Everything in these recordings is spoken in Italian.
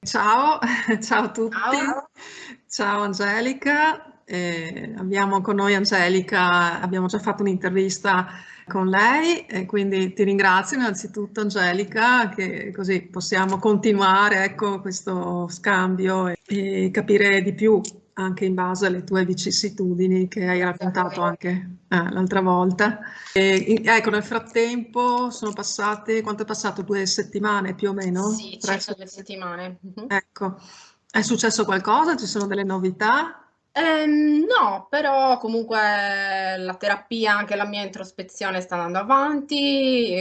Ciao, ciao a tutti. Ciao. Ciao Angelica. Abbiamo con noi Angelica, abbiamo già fatto un'intervista con lei e quindi ti ringrazio innanzitutto Angelica, che così possiamo continuare, ecco, questo scambio e capire di più anche in base alle tue vicissitudini che hai Grazie a raccontato voi. anche l'altra volta. Ecco, nel frattempo sono passate, quanto è passato? 2 settimane più o meno? Sì, Tre circa settimane. 2 settimane. Mhm. Ecco, è successo qualcosa? Ci sono delle novità? No, però comunque la terapia, anche la mia introspezione sta andando avanti,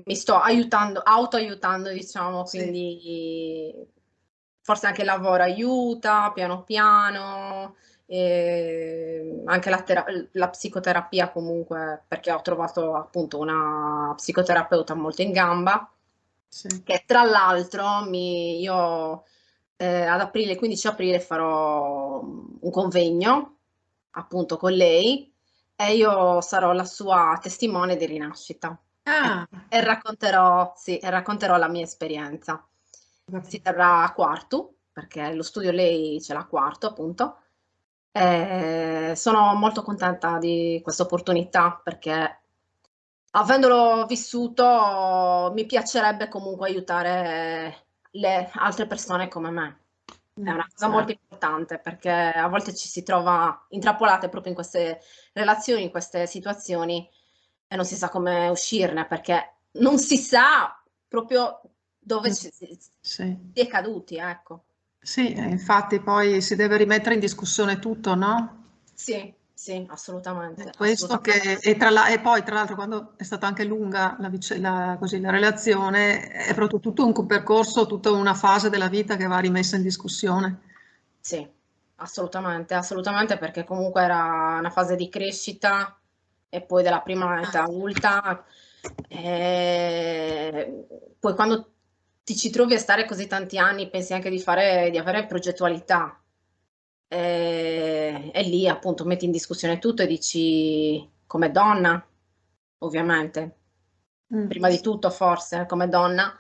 mi sto aiutando, autoaiutando, diciamo, Sì, quindi forse anche il lavoro aiuta, piano piano, anche la psicoterapia comunque, perché ho trovato appunto una psicoterapeuta molto in gamba, sì. che tra l'altro io ad aprile, il 15 aprile farò un convegno appunto con lei e io sarò la sua testimone di rinascita Ah, e racconterò, sì, e racconterò la mia esperienza. ho Si capito. terrà a Quartu, perché lo studio lei ce l'ha a Quartu appunto. Sono molto contenta di questa opportunità perché avendolo vissuto, mi piacerebbe comunque aiutare le altre persone come me. È una cosa molto Certo. importante perché a volte ci si trova intrappolate proprio in queste relazioni, in queste situazioni e non si sa come uscirne perché non si sa proprio dove Mm, si sì. è caduti, ecco. Sì, infatti poi si deve rimettere in discussione tutto, no? Sì, sì, assolutamente, È questo assolutamente. che, e poi tra l'altro quando è stata anche lunga così, la relazione, è proprio tutto un percorso, tutta una fase della vita che va rimessa in discussione. Sì, assolutamente, assolutamente perché comunque era una fase di crescita e poi della prima età adulta, e poi quando ti ci trovi a stare così tanti anni pensi anche di avere progettualità e lì appunto metti in discussione tutto e dici come donna, ovviamente, Mm, prima di tutto forse come donna,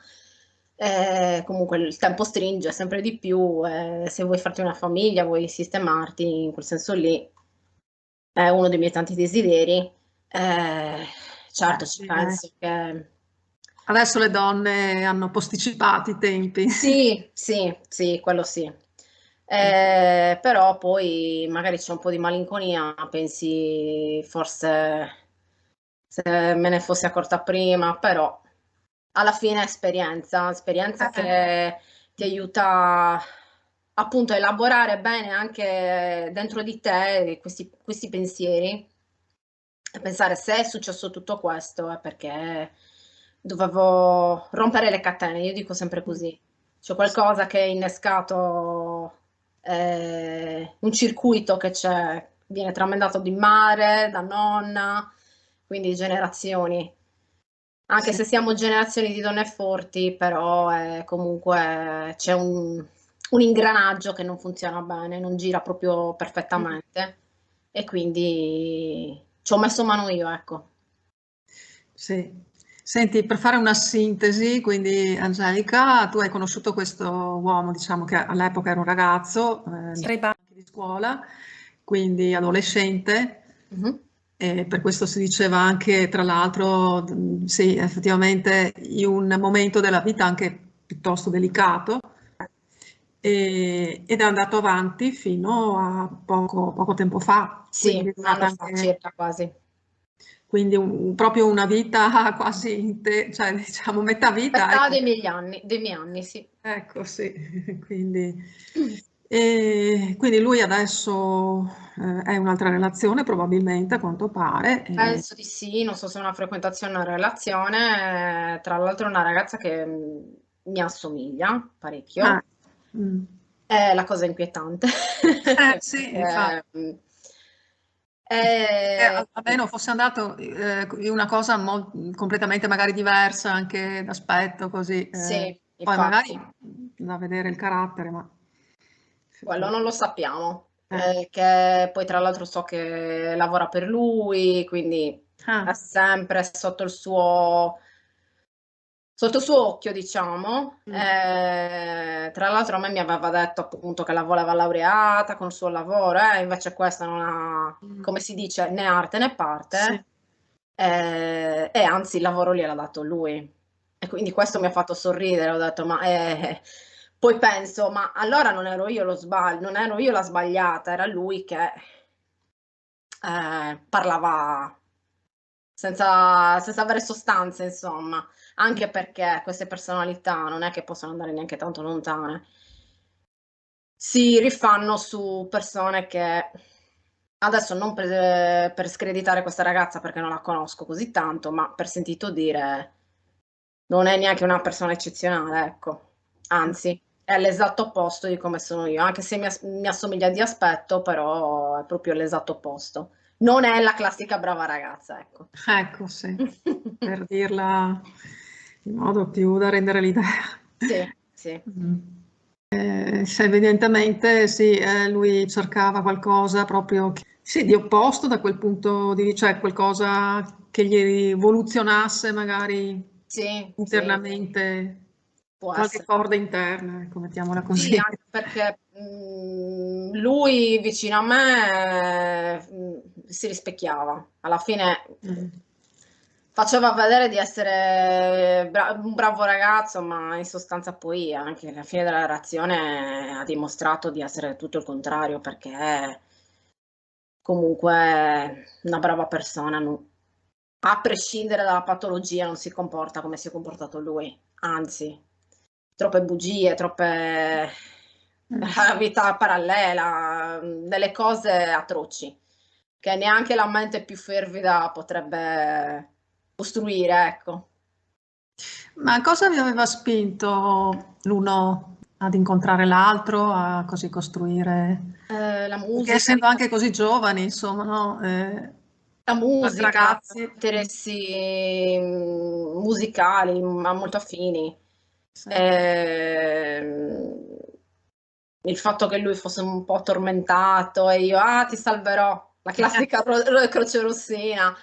comunque il tempo stringe sempre di più, se vuoi farti una famiglia, vuoi sistemarti, in quel senso lì è uno dei miei tanti desideri. Eh, certo, ci sì, penso che adesso le donne hanno posticipato i tempi. sì, sì, sì, quello sì. Però poi magari c'è un po' di malinconia, pensi forse se me ne fossi accorta prima, però alla fine è esperienza, esperienza Eh, che ti aiuta appunto a elaborare bene anche dentro di te questi pensieri e pensare se è successo tutto questo è perché dovevo rompere le catene, io dico sempre così. C'è qualcosa che ha innescato un circuito che viene tramandato di madre, da nonna, quindi generazioni. Anche sì, se siamo generazioni di donne forti, però comunque c'è un ingranaggio che non funziona bene, non gira proprio perfettamente e quindi ci ho messo mano io, ecco. sì. Senti, per fare una sintesi, quindi Angelica, tu hai conosciuto questo uomo, diciamo che all'epoca era un ragazzo, Sì. anche di scuola, quindi adolescente, Mhm. e per questo si diceva anche, tra l'altro, sì, effettivamente in un momento della vita anche piuttosto delicato, ed è andato avanti fino a poco tempo fa, Sì, quindi è un durata anno fa anche, circa quasi. quindi proprio una vita quasi, cioè diciamo metà vita, Metà ecco. dei miei anni, sì. Ecco, sì, quindi, quindi lui adesso è in un'altra relazione, probabilmente, a quanto pare. Penso di sì, non so se è una frequentazione o una relazione, tra l'altro è una ragazza che mi assomiglia Ah, parecchio. mm. È la cosa inquietante. Sì, infatti. Perché, Che eh, almeno fosse andato in una cosa completamente magari diversa anche d'aspetto, così. sì, Poi magari infatti, da vedere il carattere, ma quello non lo sappiamo. eh, Che poi tra l'altro so che lavora per lui, quindi è ah, sempre sotto sotto suo occhio, diciamo. Tra l'altro a me mi aveva detto appunto che la voleva laureata con il suo lavoro, invece questa non ha, come si dice, né arte né parte, Sì. e anzi il lavoro gliel'ha dato lui. E quindi questo mi ha fatto sorridere, ho detto, ma poi penso, ma allora non ero io non ero io la sbagliata, era lui che parlava senza avere sostanza, insomma, anche perché queste personalità non è che possono andare neanche tanto lontane. Si rifanno su persone che adesso non per screditare questa ragazza perché non la conosco così tanto, ma per sentito dire non è neanche una persona eccezionale, ecco. Anzi, è l'esatto opposto di come sono io, anche se mi assomiglia di aspetto, però è proprio l'esatto opposto. Non è la classica brava ragazza, ecco. Ecco, sì, per dirla in modo più da rendere l'idea. Sì, sì. Se evidentemente sì, lui cercava qualcosa proprio sì, di opposto da quel punto di vista, cioè qualcosa che gli rivoluzionasse magari Sì, sì, internamente può qualche essere. corda interna, ecco, mettiamola Sì, così. anche perché lui vicino a me si rispecchiava. Alla fine Mm. faceva vedere di essere un bravo ragazzo, ma in sostanza poi anche alla fine della relazione ha dimostrato di essere tutto il contrario, perché comunque una brava persona, a prescindere dalla patologia, non si comporta come si è comportato lui. Anzi, troppe bugie, troppe vita parallela, delle cose atroci che neanche la mente più fervida potrebbe costruire, ecco. Ma cosa vi aveva spinto l'uno ad incontrare l'altro, a così costruire? La Perché musica, essendo anche così giovani, insomma, no? la Quasi musica, ragazzi. interessi musicali, ma molto affini. Sì. Ehm, il fatto che lui fosse un po' tormentato e io, ti salverò, la classica croce rossina.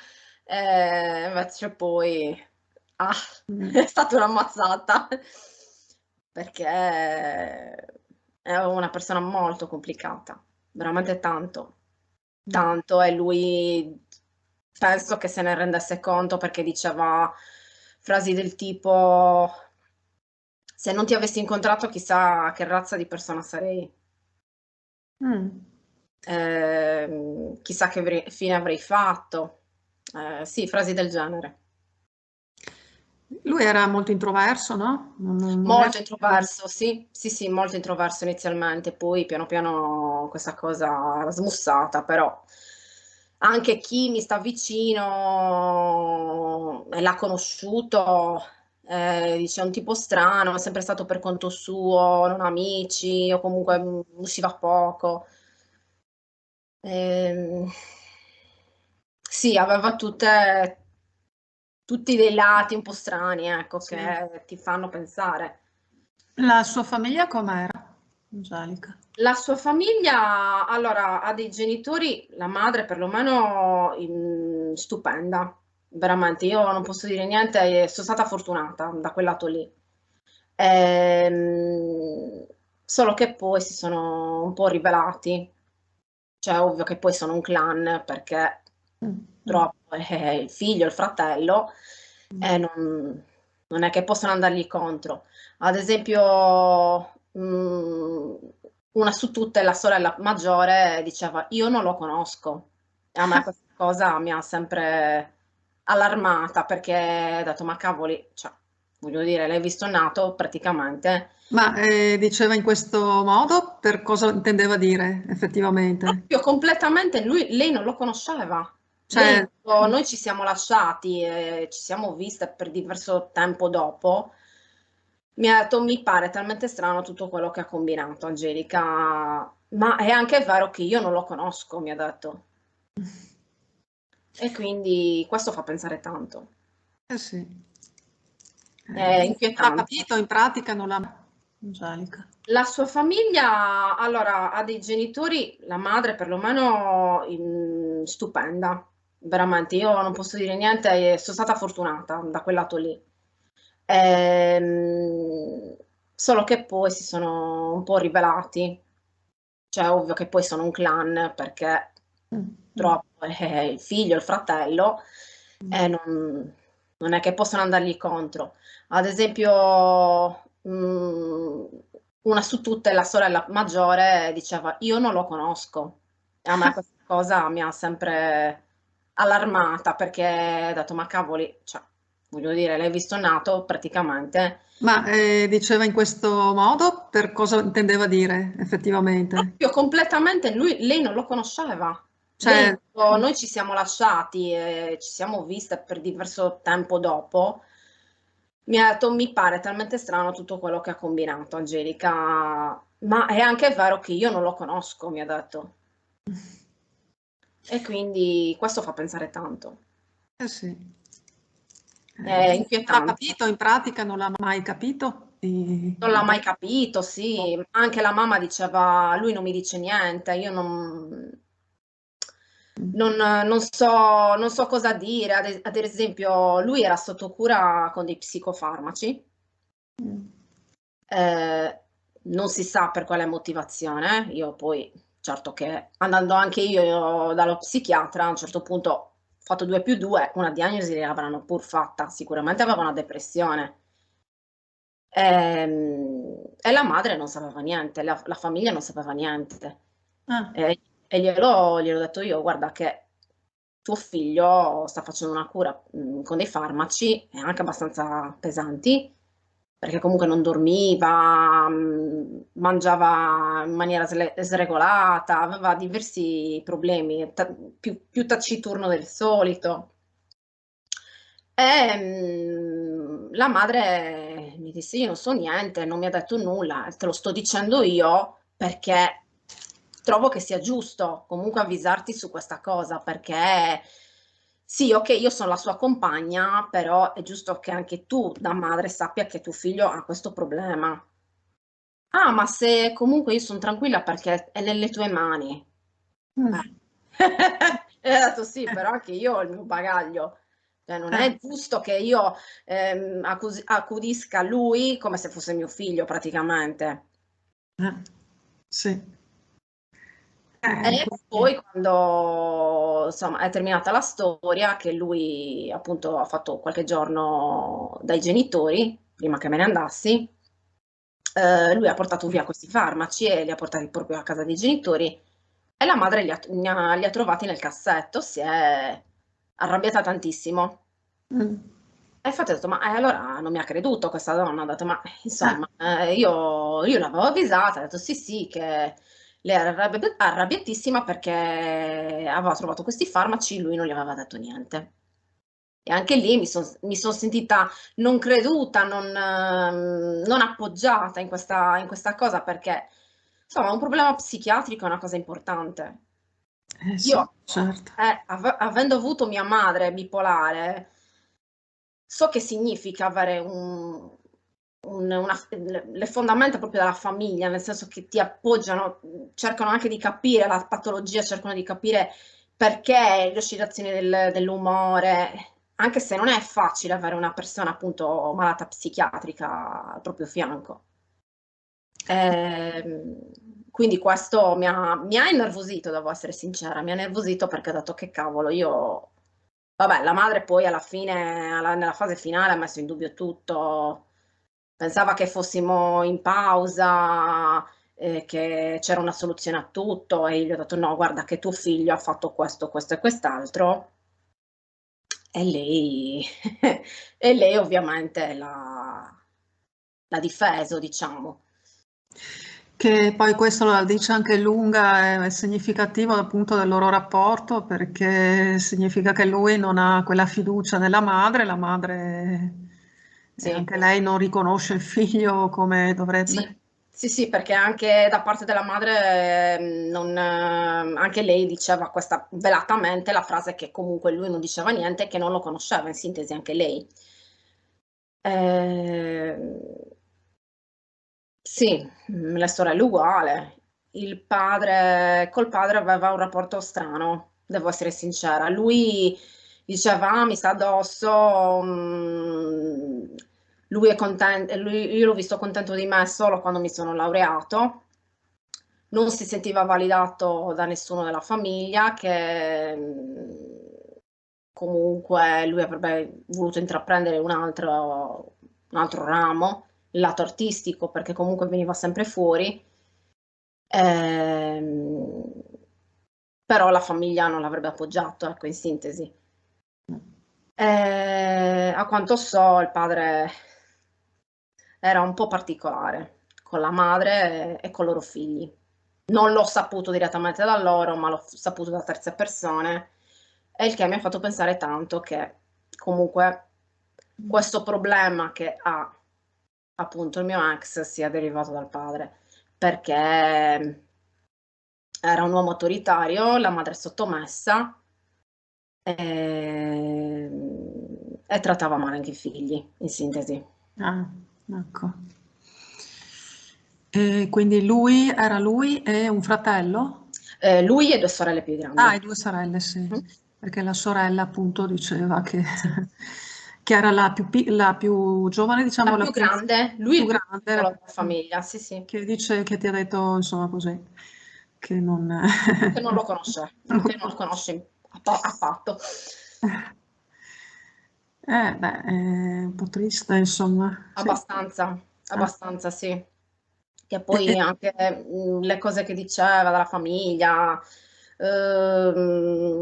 Invece poi, Mm. è stata un'ammazzata, perché è una persona molto complicata, veramente tanto. Tanto, e lui penso che se ne rendesse conto, perché diceva frasi del tipo: "Se non ti avessi incontrato chissà che razza di persona sarei. Mm. Chissà che fine avrei fatto". Sì, frasi del genere. Lui era molto introverso, no? Non era Molto più... introverso, sì, sì, sì, molto introverso inizialmente, poi piano piano questa cosa l'ha smussata, però anche chi mi sta vicino e l'ha conosciuto, dice: "È un tipo strano, è sempre stato per conto suo, non ha amici o comunque, usciva poco". Ehm, sì, aveva tutti dei lati un po' strani, ecco, Sì. che ti fanno pensare. La sua famiglia com'era, Angelica? La sua famiglia, allora, ha dei genitori, la madre perlomeno stupenda, veramente. Io non posso dire niente, sono stata fortunata da quel lato lì. Solo che poi si sono un po' rivelati, cioè ovvio che poi sono un clan perché Mm. purtroppo è il figlio, il fratello, e non è che possono andargli contro. Ad esempio, una su tutte, la sorella maggiore diceva: "Io non lo conosco". E a me questa cosa mi ha sempre allarmata, perché ho detto: "Ma cavoli, cioè, voglio dire, l'hai visto nato praticamente". Ma diceva in questo modo per cosa intendeva dire effettivamente? Proprio completamente lei non lo conosceva. Lei Cioè, quando noi ci siamo lasciati e ci siamo viste per diverso tempo dopo, mi ha detto: "Mi pare talmente strano tutto quello che ha combinato Angelica, ma è anche vero che io non lo conosco", mi ha detto. E quindi questo fa pensare tanto. eh sì. È Quindi non ha inquietante. capito in pratica, non l'ha... Angelica. La sua famiglia, allora, ha dei genitori, la madre perlomeno stupenda, veramente. Io non posso dire niente, sono stata fortunata da quel lato lì. Solo che poi si sono un po' rivelati, cioè ovvio che poi sono un clan perché purtroppo è il figlio, il fratello, e non è che possono andargli contro. Ad esempio, una su tutte, la sorella maggiore, diceva: io non lo conosco. E a me questa cosa mi ha sempre allarmata perché ho detto: ma cavoli, cioè, voglio dire, l'hai visto nato praticamente. Ma diceva in questo modo per cosa intendeva dire effettivamente? Proprio completamente lei non lo conosceva. Lei, Cioè, quando noi ci siamo lasciati e ci siamo viste per diverso tempo dopo, mi ha detto: mi pare talmente strano tutto quello che ha combinato Angelica, ma è anche vero che io non lo conosco, mi ha detto. E quindi questo fa pensare tanto. eh sì. È Non l'ha inquietante. capito, in pratica non l'ha mai capito. Non l'ha mai capito, sì. Anche la mamma diceva: lui non mi dice niente, io non so cosa dire. Ad esempio, lui era sotto cura con dei psicofarmaci. Eh, non si sa per quale motivazione. Io poi, certo che andando anche io dallo psichiatra, a un certo punto ho fatto 2 più 2, una diagnosi l'avranno pur fatta. Sicuramente aveva una depressione. E la madre non sapeva niente, la famiglia non sapeva niente. Ah, E gliel'ho detto io: guarda che tuo figlio sta facendo una cura con dei farmaci anche abbastanza pesanti, perché comunque non dormiva, mangiava in maniera sregolata, aveva diversi problemi, più taciturno del solito. La madre mi disse: io non so niente, non mi ha detto nulla, te lo sto dicendo io perché trovo che sia giusto comunque avvisarti su questa cosa, perché sì, ok, io sono la sua compagna, però è giusto che anche tu, da madre, sappia che tuo figlio ha questo problema. Ah, ma se comunque io sono tranquilla perché è nelle tue mani. mm, E ho detto: sì, però anche io ho il mio bagaglio. Cioè, non eh, è giusto che io accudisca lui come se fosse mio figlio praticamente. eh, sì. E Quindi, poi quando insomma è terminata la storia, che lui appunto ha fatto qualche giorno dai genitori, prima che me ne andassi, lui ha portato via questi farmaci e li ha portati proprio a casa dei genitori e la madre li ha trovati nel cassetto, si è arrabbiata tantissimo. mm, E infatti ho detto: ma allora non mi ha creduto questa donna, ho detto: ma eh, insomma, io l'avevo avvisata, ho detto sì sì, che lei era arrabbiatissima perché aveva trovato questi farmaci, lui non gli aveva detto niente. E anche lì mi son sentita non creduta, non appoggiata in questa cosa perché, insomma, un problema psichiatrico è una cosa importante. sì, Io, certo. avendo avuto mia madre bipolare, so che significa avere le fondamenta proprio della famiglia, nel senso che ti appoggiano, cercano anche di capire la patologia, cercano di capire perché le oscillazioni dell'umore, anche se non è facile avere una persona appunto malata psichiatrica al proprio fianco. Quindi questo mi ha innervosito, devo essere sincera, mi ha innervosito perché ho detto: che cavolo, io vabbè, la madre poi alla fine, nella fase finale, ha messo in dubbio tutto, pensava che fossimo in pausa, che c'era una soluzione a tutto e io gli ho detto: no, guarda che tuo figlio ha fatto questo, questo e quest'altro. E lei, e lei ovviamente l'ha difeso, diciamo. Che poi questo la dice anche lunga, è significativo appunto del loro rapporto perché significa che lui non ha quella fiducia nella madre, la madre Sì. anche lei non riconosce il figlio come Sì, dovrebbe. sì, sì, perché anche da parte della madre, anche lei diceva questa velatamente la frase che comunque lui non diceva niente e che non lo conosceva, in sintesi anche lei. Ehm, sì, la sorella uguale. Col padre aveva un rapporto strano, devo essere sincera. Lui diceva: "Ah, mi sta addosso", lui è contento, io l'ho visto contento di me solo quando mi sono laureato, non si sentiva validato da nessuno della famiglia, che comunque lui avrebbe voluto intraprendere un altro ramo, il lato artistico, perché comunque veniva sempre fuori. Però la famiglia non l'avrebbe appoggiato, ecco, in sintesi. A quanto so, il padre era un po' particolare con la madre e con i loro figli. Non l'ho saputo direttamente da loro, ma l'ho saputo da terze persone, e il che mi ha fatto pensare tanto che comunque questo problema che ha appunto il mio ex sia derivato dal padre, perché era un uomo autoritario, la madre sottomessa, e trattava male anche i figli, in sintesi. Ah, ecco. E quindi era lui e un fratello? Lui e 2 sorelle più Ah, e grandi. due sorelle, sì, Mh, perché la sorella appunto diceva che, sì. che era la più giovane, La diciamo, la più più grande, lui più il più grande, piccolo della famiglia, sì, sì, che dice che ti ha detto, insomma, così, che non, che non lo conosce, non lo che non lo conosce. conosce affatto. Beh, è un po' triste, insomma, sì. Abbastanza, Eh, abbastanza sì. Che e- poi e- anche, le cose che diceva dalla famiglia,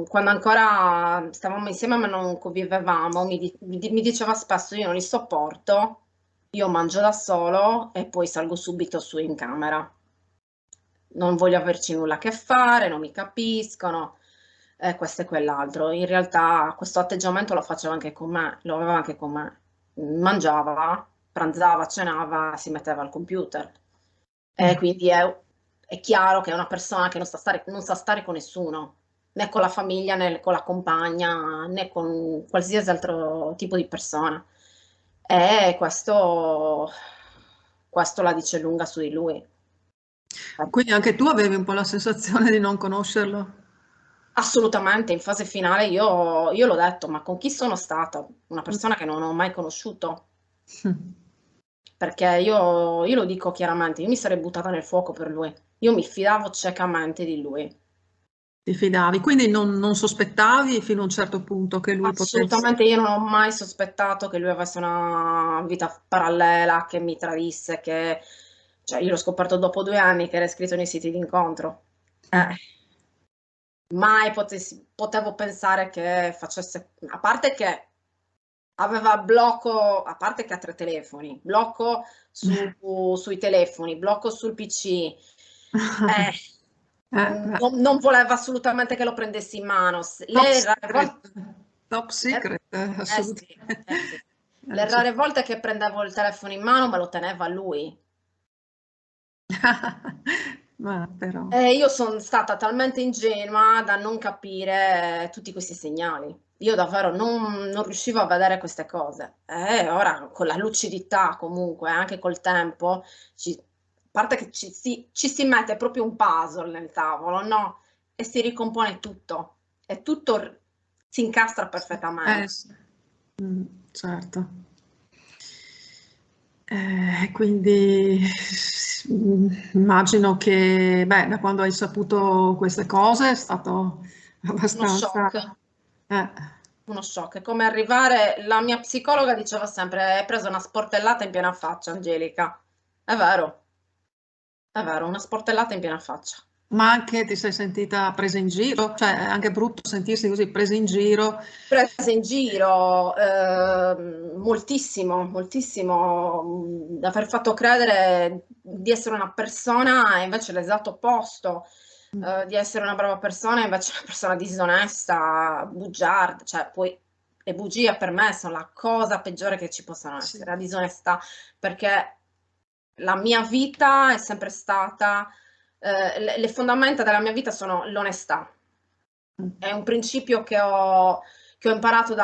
quando ancora stavamo insieme ma non convivevamo, mi diceva spesso: "Io non li sopporto, io mangio da solo e poi salgo subito su in camera. Non voglio averci nulla a che fare, non mi capiscono", e questo e quell'altro. In realtà questo atteggiamento lo faceva anche con me, lo aveva anche con me. Mangiava, pranzava, cenava, si metteva al computer. E quindi è chiaro che è una persona che non sa stare con nessuno, né con la famiglia, né con la compagna, né con qualsiasi altro tipo di persona. E questo la dice lunga su di lui. Quindi anche tu avevi un po' la sensazione di non conoscerlo? Assolutamente, in fase finale io l'ho detto: "Ma con chi sono stata? Una Mm. persona che non ho mai conosciuto". Perché io lo dico chiaramente, io mi sarei buttata nel fuoco per lui. Io mi fidavo ciecamente di lui. Ti fidavi, quindi non sospettavi fino a un certo punto che lui potesse... Assolutamente io non ho mai sospettato che lui avesse una vita parallela, che mi tradisse, che cioè io l'ho scoperto dopo 2 anni che era iscritto nei siti d'incontro. Eh, Mai potevo pensare che facesse, a parte che aveva blocco, a parte che ha 3 telefoni, blocco sui telefoni, blocco sul PC. Eh, beh. non voleva assolutamente che lo prendessi in mano. Top Le rare secret, volte, top eh, secret, sì, assolutamente. sì. Le Cioè. rare volte che prendevo il telefono in mano me lo teneva lui. Ma però, Io son stata talmente ingenua da non capire tutti questi segnali. Io davvero non riuscivo a vedere queste cose. Ora con la lucidità comunque, anche col tempo, a parte che ci si mette proprio un puzzle nel tavolo, no, e si ricompone tutto. E tutto si incastra perfettamente. sì. Certo. Quindi immagino che, beh, da quando hai saputo queste cose è stato Uno abbastanza... shock. eh, Uno shock, è come arrivare, la mia psicologa diceva sempre: "Hai preso una sportellata in piena faccia, Angelica". È vero, una sportellata in piena faccia. ma anche ti sei sentita presa in giro? Cioè, è anche brutto sentirsi così presa in giro. Presa in giro, moltissimo, moltissimo, aver fatto credere di essere una persona e invece l'esatto opposto, di essere una brava persona e invece una persona disonesta, bugiarda, cioè poi le bugie per me son la cosa peggiore che ci possano Sì. essere, la disonestà, perché la mia vita è sempre stata, le fondamenta della mia vita sono l'onestà. È un principio che ho imparato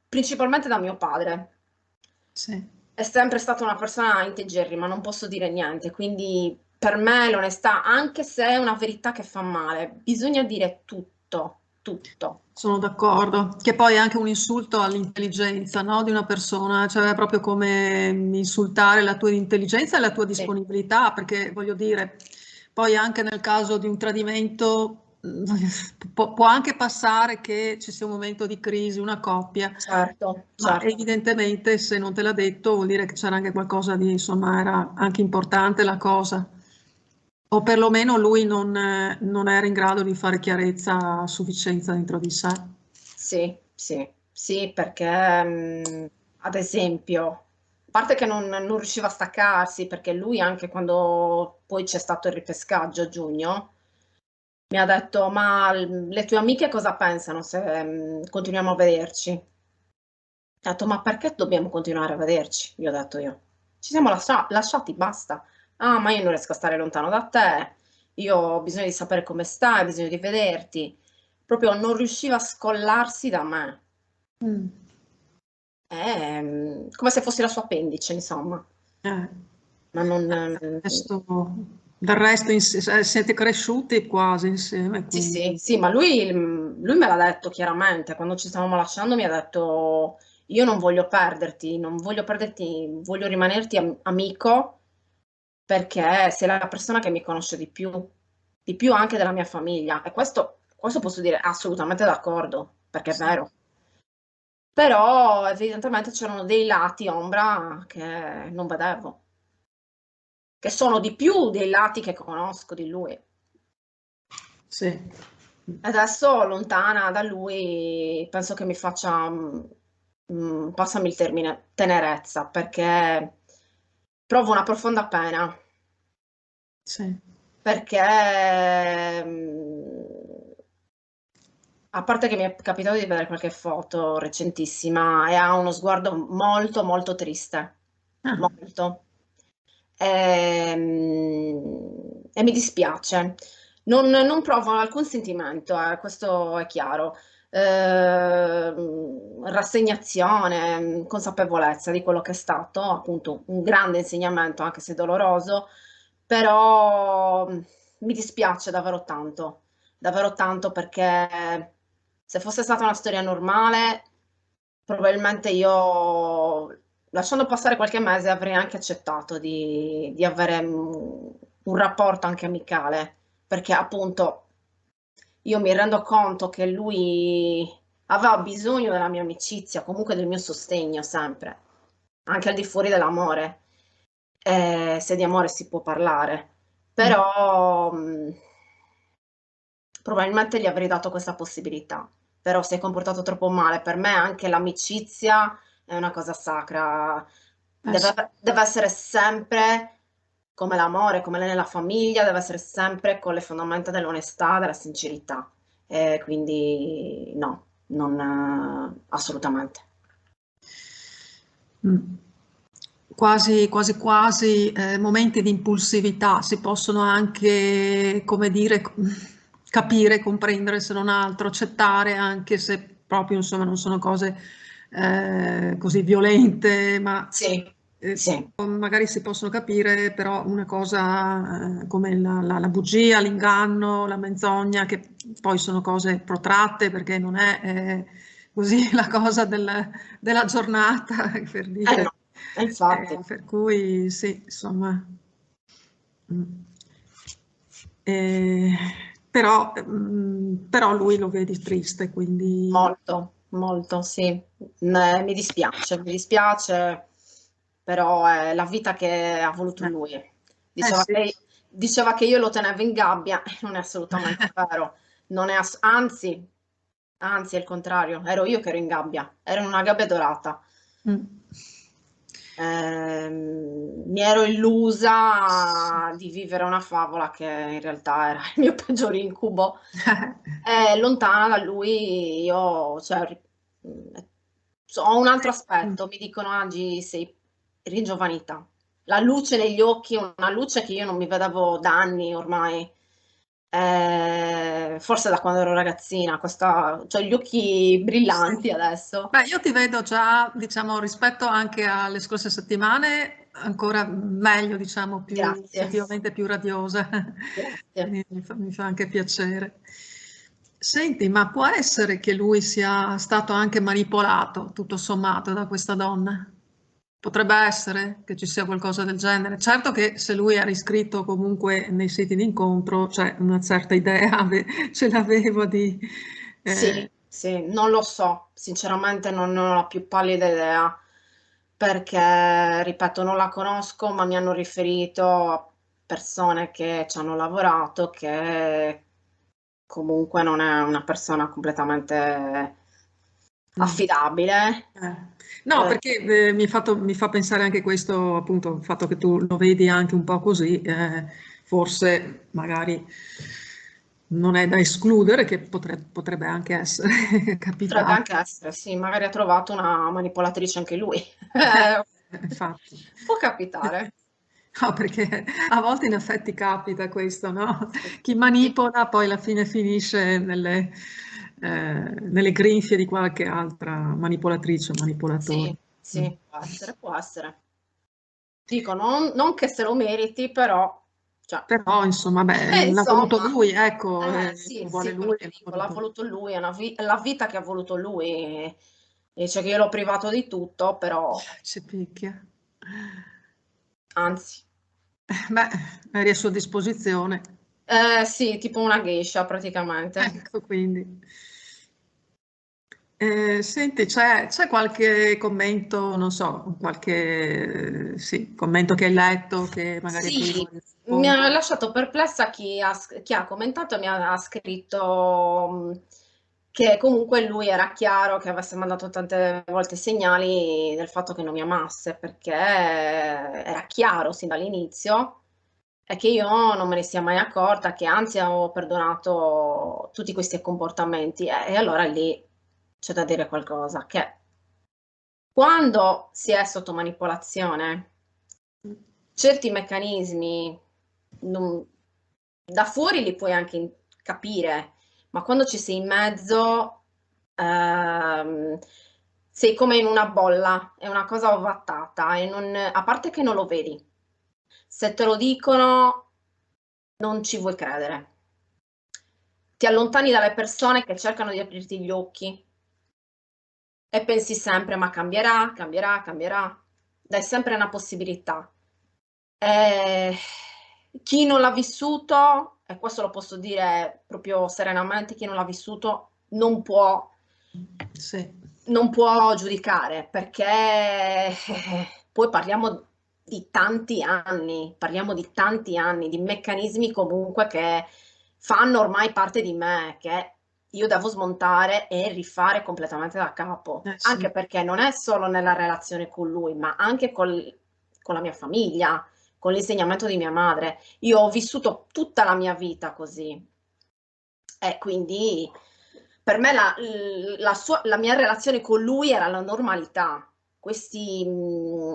principalmente da mio padre. Sì. È sempre stata una persona integerrima, non posso dire niente, quindi per me l'onestà, anche se è una verità che fa male, bisogna dire tutto. tutto. Sono d'accordo, che poi è anche un insulto all'intelligenza, no, di una persona, cioè è proprio come insultare la tua intelligenza e la tua Sì, disponibilità, perché voglio dire, poi anche nel caso di un tradimento può anche passare che ci sia un momento di crisi, una coppia, certo, ma certo. evidentemente se non te l'ha detto vuol dire che c'era anche qualcosa di, insomma, era anche importante la cosa. O perlomeno lui non era in grado di fare chiarezza a sufficienza dentro di sé. Sì, sì, sì, perché ad esempio, a parte che non riusciva a staccarsi, perché lui anche quando poi c'è stato il ripescaggio a giugno, mi ha detto, ma le tue amiche cosa pensano se continuiamo a vederci? Ha detto, ma perché dobbiamo continuare a vederci? Gli ho detto io. Ci siamo lasciati, basta. Ah, ma io non riesco a stare lontano da te, io ho bisogno di sapere come stai, ho bisogno di vederti. Proprio non riusciva a scollarsi da me. Mm. Come se fossi la sua appendice, insomma. Eh. Ma non... Adesso, del resto siete cresciuti quasi insieme, Sì, quindi sì, sì, ma lui me l'ha detto chiaramente, quando ci stavamo lasciando mi ha detto io non voglio perderti, non voglio perderti, voglio rimanerti amico perché sei la persona che mi conosce di più anche della mia famiglia. E questo posso dire assolutamente d'accordo, perché è sì, vero. Però evidentemente c'erano dei lati ombra che non vedevo, che sono di più dei lati che conosco di lui. sì. Adesso lontana da lui penso che mi faccia, passami il termine, tenerezza, perché provo una profonda pena, Sì. perché a parte che mi è capitato di vedere qualche foto recentissima e ha uno sguardo molto molto triste, Ah, molto. E mi dispiace. Non provo alcun sentimento, questo è chiaro. Rassegnazione, consapevolezza di quello che è stato, appunto un grande insegnamento, anche se doloroso, però mi dispiace davvero tanto perché se fosse stata una storia normale, probabilmente io, lasciando passare qualche mese, avrei anche accettato di avere un rapporto anche amicale, perché appunto io mi rendo conto che lui aveva bisogno della mia amicizia, comunque del mio sostegno sempre, anche al di fuori dell'amore, se di amore si può parlare. mm, Però probabilmente gli avrei dato questa possibilità, però si è comportato troppo male. Per me anche l'amicizia è una cosa sacra, sì. deve essere sempre come l'amore, come nella famiglia, deve essere sempre con le fondamenta dell'onestà, della sincerità. Quindi no, non assolutamente. Mm. Quasi, quasi, quasi momenti di impulsività si possono anche, come dire, capire, comprendere se non altro, accettare anche se proprio insomma non sono cose così violente, ma Sì, sì, magari si possono capire, però una cosa come la bugia, l'inganno, la menzogna, che poi sono cose protratte perché non è così la cosa della giornata, per no, dire. infatti. Per cui sì, insomma. Mm. Eh, però lui lo vedi triste, quindi Molto, molto, sì. Mi dispiace, però è la vita che ha voluto eh, lui. sì. Diceva che io lo tenevo in gabbia, e non è assolutamente vero. Non è anzi è il contrario, ero io che ero in gabbia, ero in una gabbia dorata. Mm. Mi ero illusa di vivere una favola che in realtà era il mio peggior incubo. Lontana da lui io, cioè, mh, ho un altro Mm. aspetto, mi dicono Angi, sei ringiovanita. La luce negli occhi, una luce che io non mi vedevo da anni ormai. Forse da quando ero ragazzina, c'ho gli occhi brillanti adesso. Beh, io ti vedo già, diciamo, rispetto anche alle scorse settimane, ancora meglio, diciamo, Grazie, effettivamente più radiosa. grazie. Mi fa anche piacere. Senti, ma può essere che lui sia stato anche manipolato, tutto sommato, da questa donna? Potrebbe essere che ci sia qualcosa del genere. Certo che se lui era iscritto comunque nei siti di incontro, cioè una certa idea ce l'avevo di... Sì, sì, non lo so, sinceramente non ne ho la più pallida idea, perché, ripeto, non la conosco, ma mi hanno riferito a persone che ci hanno lavorato, che comunque non è una persona completamente mm. affidabile. No, perché mi fa pensare anche questo, appunto, il fatto che tu lo vedi anche un po' così, forse magari non è da escludere che potrebbe anche essere Potrebbe capitato. anche essere, sì, magari ha trovato una manipolatrice anche lui. Infatti. Può capitare. No, perché a volte in effetti capita questo, no? Sì, Chi sì, manipola poi alla fine finisce nelle grinfie di qualche altra manipolatrice o manipolatore. sì, Mm. sì, può essere, può essere. Dico, non che se lo meriti, però, cioè, Però, insomma, beh, l'ha voluto insomma, lui, ecco, sì, lo vuole sì, quello lui che e l'ha dico, l'ha voluto lui. voluto lui, è la vita che ha voluto lui, e dice che io l'ho privato di tutto, però, Ci picchia. anzi, Beh, eri a sua disposizione. sì, tipo una geisha praticamente. Ecco, quindi. Senti, c'è qualche commento, non so, qualche sì, commento che hai letto che magari hai Sì, preso a mi rispondere? ha lasciato perplessa chi ha commentato e mi ha scritto che comunque lui era chiaro che avesse mandato tante volte segnali del fatto che non mi amasse, perché era chiaro sin dall'inizio e che io non me ne sia mai accorta, che anzi avevo perdonato tutti questi comportamenti. E allora lì c'è da dire qualcosa, che quando si è sotto manipolazione, certi meccanismi non- da fuori li puoi anche capire, ma quando ci sei in mezzo, ehm, sei come in una bolla, è una cosa ovattata e a parte che non lo vedi. Se te lo dicono, non ci vuoi credere. Ti allontani dalle persone che cercano di aprirti gli occhi e pensi sempre: "Ma cambierà, cambierà, cambierà". Dai sempre una possibilità. Ehm, Chi non l'ha vissuto, e questo lo posso dire proprio serenamente, chi non l'ha vissuto Sì. non può giudicare, perché poi parliamo di tanti anni, di meccanismi comunque che fanno ormai parte di me, che io devo smontare e rifare completamente da capo. Sì. Anche perché non è solo nella relazione con lui, ma anche con la mia famiglia, con l'insegnamento di mia madre. Io ho vissuto tutta la mia vita così. E quindi per me la mia relazione con lui era la normalità. Questi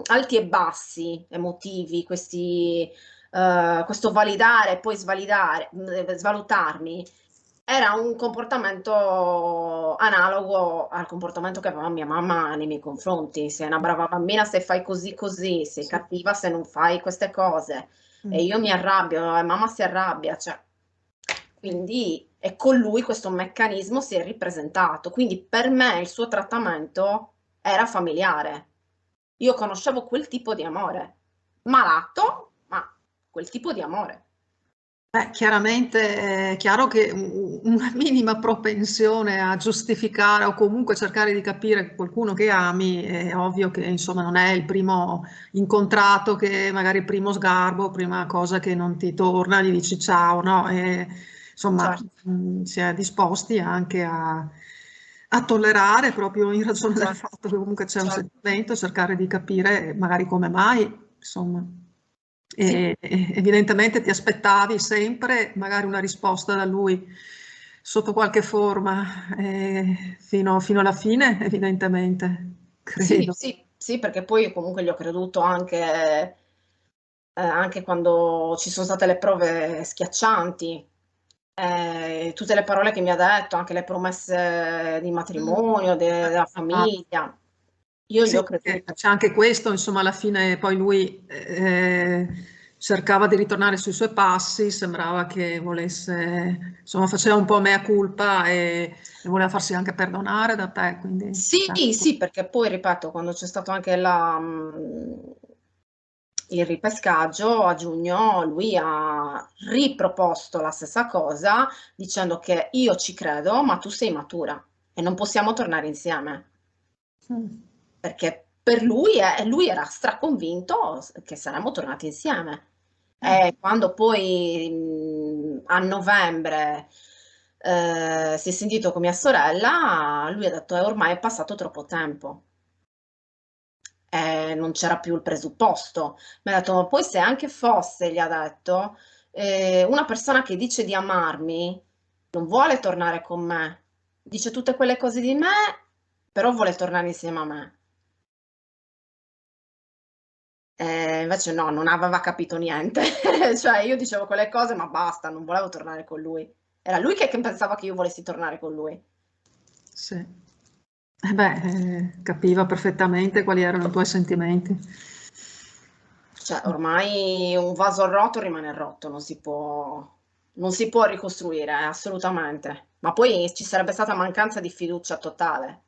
alti e bassi emotivi, questo validare e poi svalutarmi, era un comportamento analogo al comportamento che aveva mia mamma nei miei confronti. Sei una brava bambina se fai così così, sei Sì. cattiva se non fai queste cose. E Mm. io mi arrabbio, e mamma si arrabbia, cioè. Quindi e con lui questo meccanismo si è ripresentato. Quindi per me il suo trattamento era familiare. Io conoscevo quel tipo di amore. Malato, ma quel tipo di amore. Beh, chiaramente è chiaro che una minima propensione a giustificare o comunque cercare di capire qualcuno che ami, è ovvio che insomma non è il primo incontrato che magari il primo sgarbo, prima cosa che non ti torna, gli dici ciao, no? E, insomma, Certo, si è disposti anche a tollerare proprio in ragione del certo, fatto che comunque c'è un certo. sentimento, cercare di capire magari come mai, insomma. Sì, E evidentemente ti aspettavi sempre magari una risposta da lui sotto qualche forma, fino alla fine, evidentemente, sì, credo. sì, sì, perché poi comunque gli ho creduto anche quando ci sono state le prove schiaccianti. Tutte le parole che mi ha detto, anche le promesse di Mm. matrimonio, della Esatto. famiglia, io gli Sì, ho perché creduto. c'è anche questo, insomma, alla fine poi lui cercava di ritornare sui suoi passi, sembrava che volesse, insomma, faceva un po' mea culpa e voleva farsi anche perdonare da te, quindi Sì, certo. sì, perché poi, ripeto, quando c'è stato anche il ripescaggio a giugno, lui ha riproposto la stessa cosa dicendo che io ci credo, ma tu sei matura e non possiamo tornare insieme. Mm. Perché per lui, lui era straconvinto che saremmo tornati insieme. Mm. E quando poi a novembre si è sentito con mia sorella, lui ha detto ormai è passato troppo tempo. Non c'era più il presupposto. Mi ha detto, ma poi se anche fosse, gli ha detto, una persona che dice di amarmi non vuole tornare con me, dice tutte quelle cose di me, però vuole tornare insieme a me. Invece no, non aveva capito niente. Cioè io dicevo quelle cose, ma basta, non volevo tornare con lui. Era lui che pensava che io volessi tornare con lui. Sì. Beh, capiva perfettamente quali erano i tuoi sentimenti. Cioè, ormai un vaso rotto rimane rotto, non si può ricostruire, assolutamente. Ma poi ci sarebbe stata mancanza di fiducia totale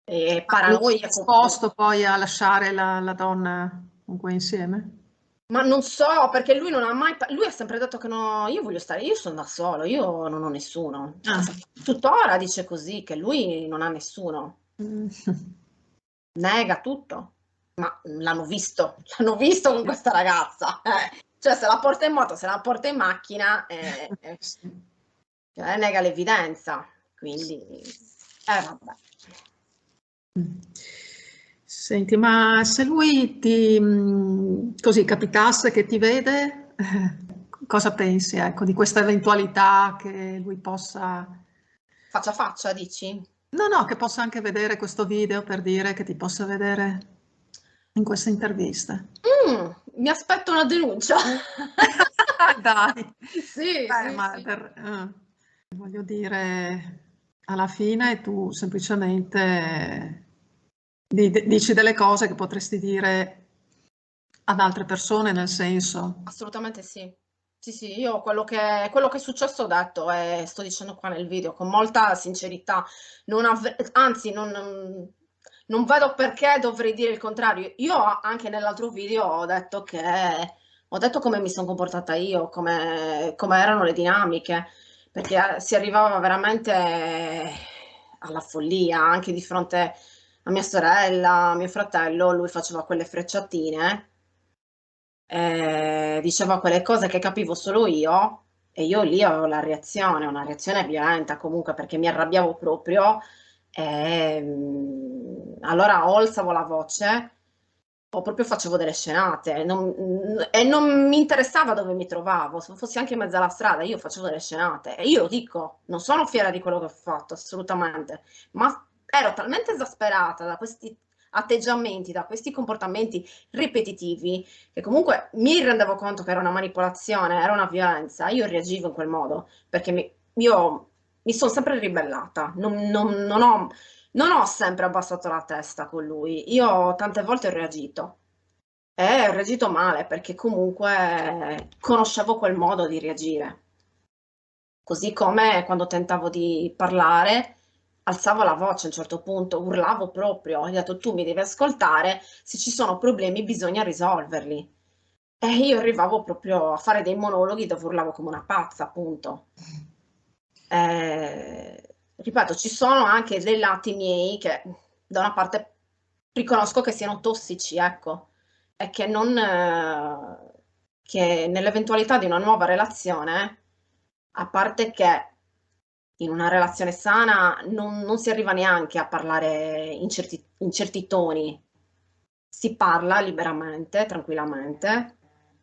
e Ma lui è paranoia. disposto poi a lasciare la donna con cui è insieme? Ma non so, perché lui non ha mai, lui ha sempre detto che no, io voglio stare, io sono da solo, io non ho nessuno. Ah. Tuttora dice così, che lui non ha nessuno. Mm. Nega tutto. Ma l'hanno visto con questa ragazza. Cioè, se la porta in moto, se la porta in macchina, Sì. cioè, nega l'evidenza. Quindi, vabbè. Mm. Senti, ma se lui ti, così capitasse che ti vede, cosa pensi, ecco, di questa eventualità che lui possa, Faccia a faccia, dici? no, no, che possa anche vedere questo video per dire che ti possa vedere in questa intervista? Mi aspetto una denuncia. Dai, Sì, sì, ma sì. voglio dire, alla fine tu semplicemente dici delle cose che potresti dire ad altre persone, nel senso, Assolutamente sì. Sì, sì, io quello che è successo ho detto e sto dicendo qua nel video con molta sincerità. Anzi, non vedo perché dovrei dire il contrario. Io anche nell'altro video ho detto come mi sono comportata io, come erano le dinamiche, perché si arrivava veramente alla follia, anche di fronte a mia sorella, a mio fratello, lui faceva quelle frecciatine, diceva quelle cose che capivo solo io e io lì avevo la reazione, una reazione violenta comunque perché mi arrabbiavo proprio e allora o alzavo la voce o proprio facevo delle scenate e non mi interessava dove mi trovavo, se fossi anche in mezzo alla strada, io facevo delle scenate e io lo dico, non sono fiera di quello che ho fatto, assolutamente, ma ero talmente esasperata da questi atteggiamenti, da questi comportamenti ripetitivi, che comunque mi rendevo conto che era una manipolazione, era una violenza, io reagivo in quel modo, perché io mi sono sempre ribellata, non ho sempre abbassato la testa con lui, io tante volte ho reagito. E ho reagito male perché comunque conoscevo quel modo di reagire. Così come quando tentavo di parlare, alzavo la voce a un certo punto, urlavo proprio, ho detto tu mi devi ascoltare, se ci sono problemi bisogna risolverli. E io arrivavo proprio a fare dei monologhi dove urlavo come una pazza, appunto. Ripeto, ci sono anche dei lati miei che da una parte riconosco che siano tossici, ecco, e che non, che nell'eventualità di una nuova relazione, a parte che in una relazione sana non si arriva neanche a parlare in certi toni, si parla liberamente, tranquillamente,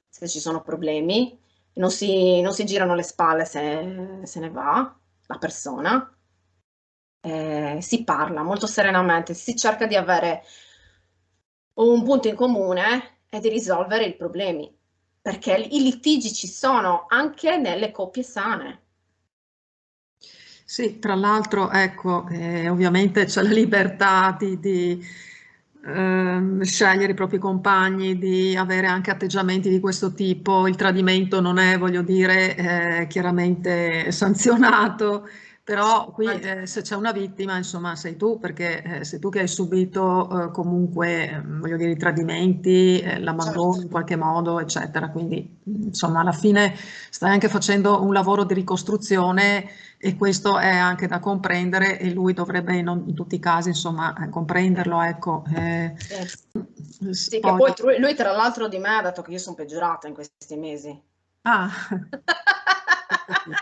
se ci sono problemi, non si girano le spalle se ne va la persona, si parla molto serenamente, si cerca di avere un punto in comune e di risolvere i problemi, perché i litigi ci sono anche nelle coppie sane. sì, tra l'altro, ecco, ovviamente c'è la libertà scegliere i propri compagni, di avere anche atteggiamenti di questo tipo. Il tradimento non è, voglio dire, chiaramente sanzionato, però qui se c'è una vittima, insomma, sei tu, perché sei tu che hai subito comunque, voglio dire, i tradimenti, l'abbandono Certo. in qualche modo, eccetera. Quindi, insomma, alla fine stai anche facendo un lavoro di ricostruzione e questo è anche da comprendere e lui dovrebbe in tutti i casi, insomma, comprenderlo, ecco. Sì. Sì, che Poi, poi lui tra l'altro di me ha detto che io sono peggiorata in questi mesi. ah, ho capito.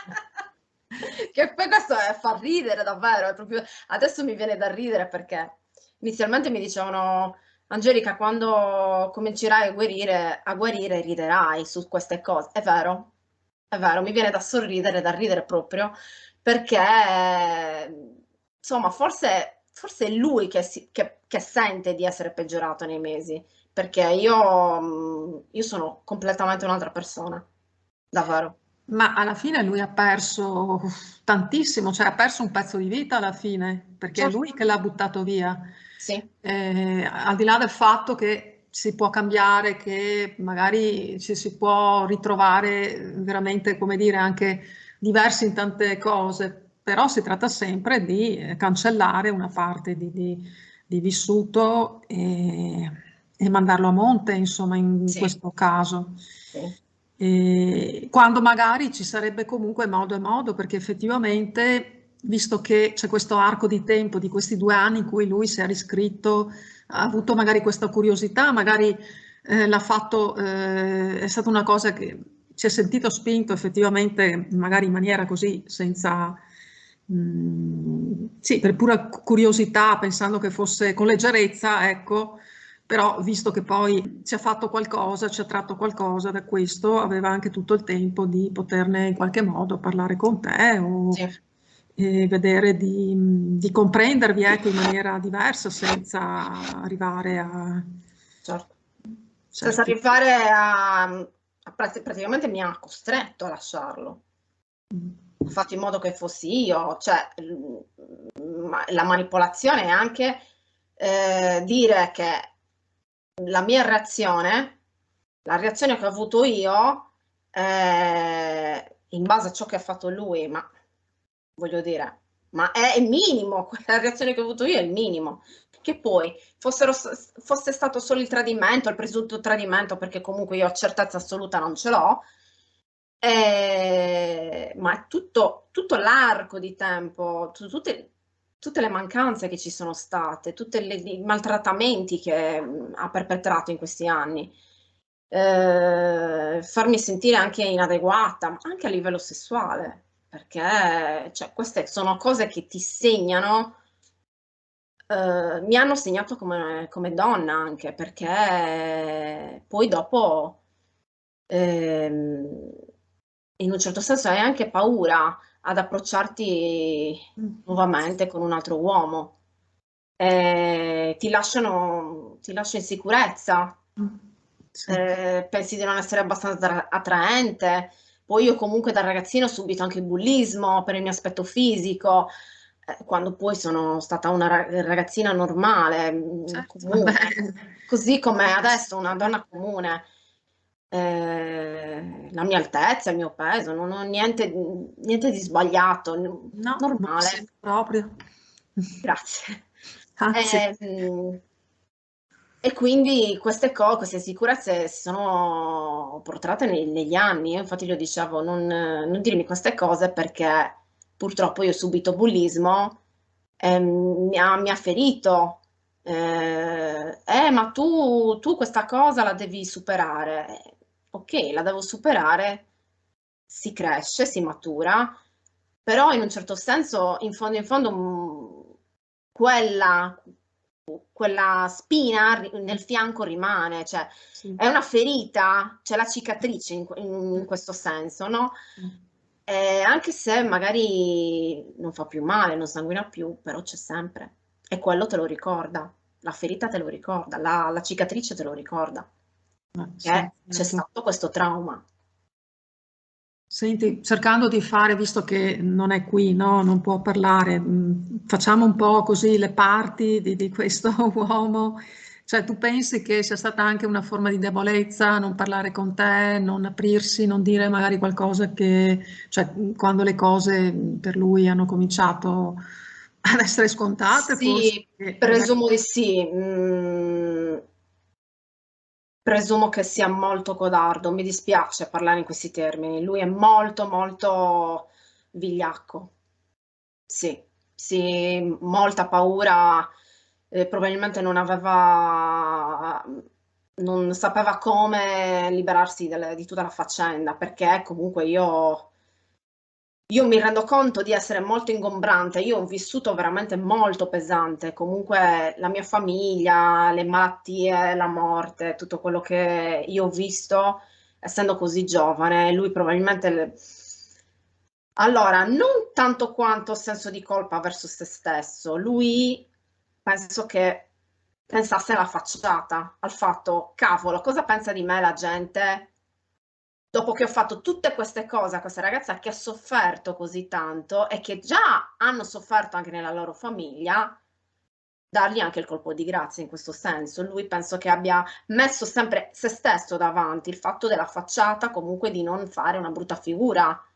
Che poi questo fa ridere davvero, è proprio, adesso mi viene da ridere perché inizialmente mi dicevano Angelica, quando comincerai a guarire riderai su queste cose. È vero, mi viene da sorridere, da ridere proprio, perché insomma forse è lui che sente di essere peggiorato nei mesi, perché io sono completamente un'altra persona, davvero. Ma alla fine lui ha perso tantissimo, cioè ha perso un pezzo di vita alla fine, perché è Certo, lui che l'ha buttato via. sì, Al di là del fatto che si può cambiare, che magari ci si può ritrovare veramente, come dire, anche diversi in tante cose, però si tratta sempre di cancellare una parte di vissuto e mandarlo a monte, insomma, in sì, questo caso. sì. Quando magari ci sarebbe comunque modo e modo, perché effettivamente, visto che c'è questo arco di tempo di questi 2 anni in cui lui si è riscritto, ha avuto magari questa curiosità, magari l'ha fatto, è stata una cosa che si è sentito spinto effettivamente, magari in maniera così, senza, sì, per pura curiosità, pensando che fosse con leggerezza, ecco. Però visto che poi ci ha fatto qualcosa, ci ha tratto qualcosa da questo, aveva anche tutto il tempo di poterne in qualche modo parlare con te o Sì, vedere di comprendervi, ecco, in maniera diversa senza arrivare a certo. Senza certi... arrivare praticamente mi ha costretto a lasciarlo. Ha fatto in modo che fossi io, cioè la manipolazione è anche dire che la mia reazione, la reazione che ho avuto io, in base a ciò che ha fatto lui, ma voglio dire, ma è il minimo, la reazione che ho avuto io è il minimo. Che poi fosse stato solo il tradimento, il presunto tradimento, perché comunque io certezza assoluta non ce l'ho, ma tutto l'arco di tempo, tutte le mancanze che ci sono state, tutti i maltrattamenti che ha perpetrato in questi anni, farmi sentire anche inadeguata, ma anche a livello sessuale, perché cioè, queste sono cose che ti segnano, mi hanno segnato come donna anche, perché poi dopo ehm, in un certo senso hai anche paura ad approcciarti nuovamente con un altro uomo. Ti lascia in sicurezza, Sì. pensi di non essere abbastanza attraente. Poi io comunque da ragazzina ho subito anche bullismo per il mio aspetto fisico, quando poi sono stata una ragazzina normale, Certo, vabbè. comune, così come adesso una donna comune. La mia altezza, il mio peso, non ho niente di sbagliato, No, non mi normale. sembra proprio. Grazie. Anzi, Ehm, e quindi queste sicurezze si sono protratte negli anni. Io infatti io dicevo, non dirmi queste cose perché purtroppo io ho subito bullismo e mi ha ferito. Ma tu questa cosa la devi superare. Ok, la devo superare, si cresce, si matura, però in un certo senso, in fondo, quella spina nel fianco rimane, cioè sì. è una ferita, c'è la cicatrice in questo senso, no? Anche se magari non fa più male, non sanguina più, però c'è sempre. E quello te lo ricorda, la ferita te lo ricorda, la cicatrice te lo ricorda, Sì, che c'è certo. stato questo trauma. Senti, cercando di fare, visto che non è qui, no, non può parlare, facciamo un po' così le parti di questo uomo. Cioè, tu pensi che sia stata anche una forma di debolezza non parlare con te, non aprirsi, non dire magari qualcosa che, cioè, quando le cose per lui hanno cominciato ad essere scontate, forse Sì, magari... presumo di sì. Presumo che sia molto codardo, mi dispiace parlare in questi termini. Lui è molto, molto vigliacco. Sì, sì, molta paura. Probabilmente non sapeva come liberarsi di tutta la faccenda, perché comunque io mi rendo conto di essere molto ingombrante, io ho vissuto veramente molto pesante, comunque la mia famiglia, le malattie, la morte, tutto quello che io ho visto essendo così giovane, lui probabilmente... Allora, non tanto quanto senso di colpa verso se stesso, lui penso che pensasse alla facciata, al fatto, cavolo, cosa pensa di me la gente? Dopo che ho fatto tutte queste cose a questa ragazza che ha sofferto così tanto e che già hanno sofferto anche nella loro famiglia, dargli anche il colpo di grazia in questo senso. Lui penso che abbia messo sempre se stesso davanti, il fatto della facciata, comunque di non fare una brutta figura,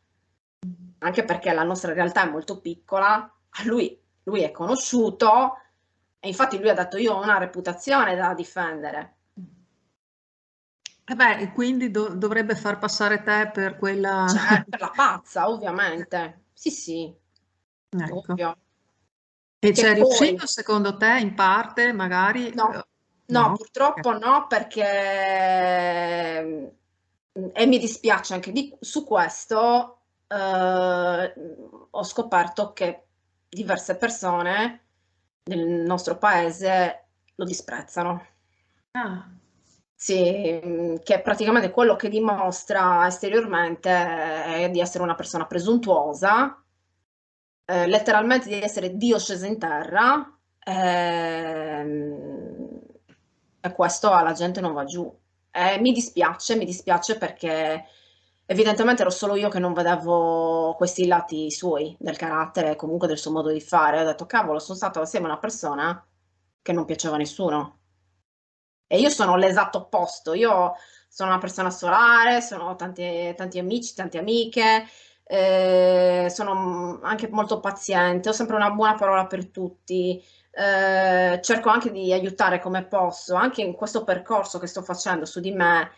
anche perché la nostra realtà è molto piccola, lui è conosciuto e infatti lui ha detto io ho una reputazione da difendere. E beh, quindi dovrebbe far passare te per quella... Cioè, per la pazza, ovviamente. Sì, sì, Ecco. ovvio. E Che c'è poi, riuscito secondo te in parte, magari? no, no, No? purtroppo no, perché, e mi dispiace anche su questo, ho scoperto che diverse persone nel nostro paese lo disprezzano. Ah, Sì, che praticamente quello che dimostra esteriormente è di essere una persona presuntuosa, letteralmente di essere Dio sceso in terra, e questo alla gente non va giù. Mi dispiace perché evidentemente ero solo io che non vedevo questi lati suoi, del carattere e comunque del suo modo di fare. Ho detto, cavolo, sono stata assieme a una persona che non piaceva a nessuno. E io sono l'esatto opposto, io sono una persona solare, sono tanti, tanti amici, tante amiche, sono anche molto paziente, ho sempre una buona parola per tutti, cerco anche di aiutare come posso, anche in questo percorso che sto facendo su di me,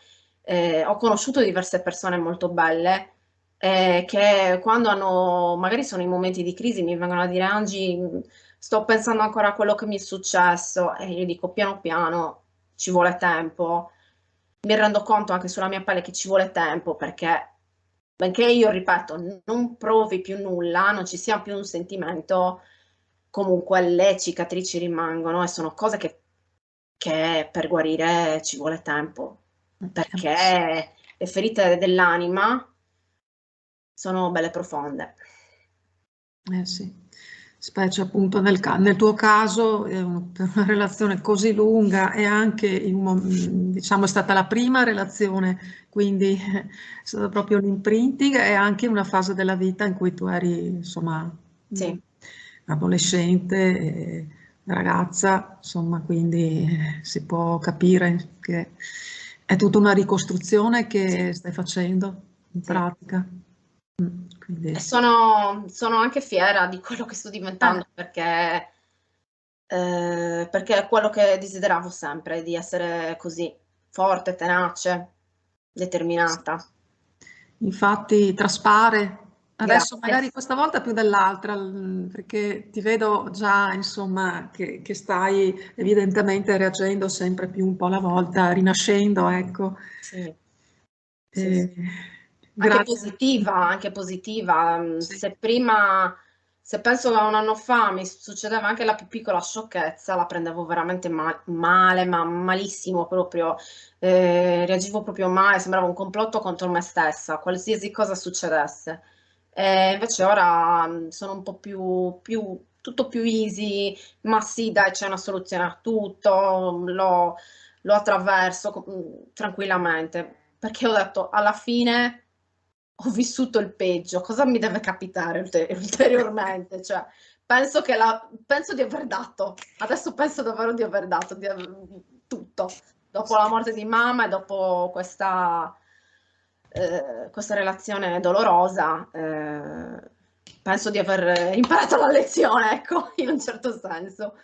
ho conosciuto diverse persone molto belle, che quando hanno, magari sono in momenti di crisi, mi vengono a dire Angi, sto pensando ancora a quello che mi è successo e io dico piano piano ci vuole tempo. Mi rendo conto anche sulla mia pelle che ci vuole tempo perché, benché io ripeto, non provi più nulla, non ci sia più un sentimento, comunque le cicatrici rimangono e sono cose che per guarire ci vuole tempo, perché le ferite dell'anima sono belle profonde. sì, specie appunto nel tuo caso, per una relazione così lunga e anche, diciamo, è stata la prima relazione, quindi è stato proprio l'imprinting e anche una fase della vita in cui tu eri, insomma, Sì, adolescente, ragazza, insomma, quindi si può capire che è tutta una ricostruzione sì, che stai facendo in sì. pratica. E Quindi, sono anche fiera di quello che sto eh, diventando perché è quello che desideravo sempre, di essere così forte, tenace, determinata. infatti traspare. Adesso Grazie. magari questa volta più dell'altra, perché ti vedo già, insomma, che stai evidentemente reagendo sempre più un po' alla volta, rinascendo, ecco. Sì, sì, sì. Eh, grazie. Anche positiva. Sì. Se penso a un anno fa mi succedeva anche la più piccola sciocchezza, la prendevo veramente male, ma malissimo proprio. Reagivo proprio male, sembrava un complotto contro me stessa, qualsiasi cosa succedesse. E invece ora sono un po' tutto più easy, ma sì, dai, c'è una soluzione a tutto, lo attraverso tranquillamente, perché ho detto alla fine ho vissuto il peggio, cosa mi deve capitare ulteriormente? Cioè, penso di aver dato, adesso penso davvero di aver dato, tutto. Dopo la morte di mamma e dopo questa relazione dolorosa, penso di aver imparato la lezione, ecco, in un certo senso.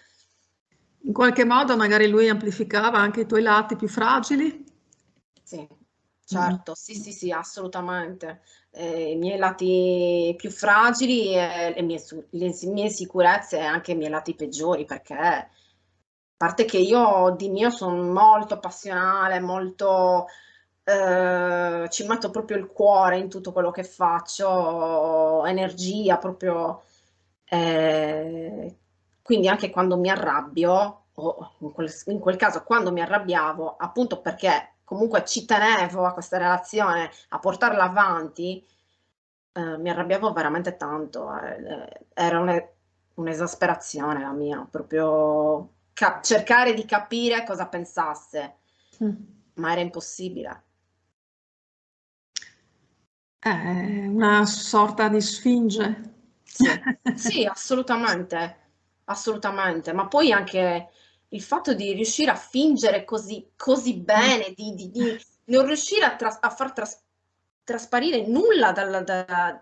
In qualche modo magari lui amplificava anche i tuoi lati più fragili? Sì, certo, sì, sì, sì, assolutamente. I miei lati più fragili e le mie sicurezze e anche i miei lati peggiori, perché a parte che io di mio sono molto passionale, molto ci metto proprio il cuore in tutto quello che faccio, energia proprio. Quindi anche quando mi arrabbio, o in quel caso quando mi arrabbiavo, appunto perché comunque ci tenevo a questa relazione, a portarla avanti, mi arrabbiavo veramente tanto. Era un'esasperazione la mia, proprio cercare di capire cosa pensasse, ma era impossibile. È una sorta di sfinge. Sì, sì, assolutamente, assolutamente. Ma poi anche il fatto di riuscire a fingere così bene, di non riuscire a far trasparire nulla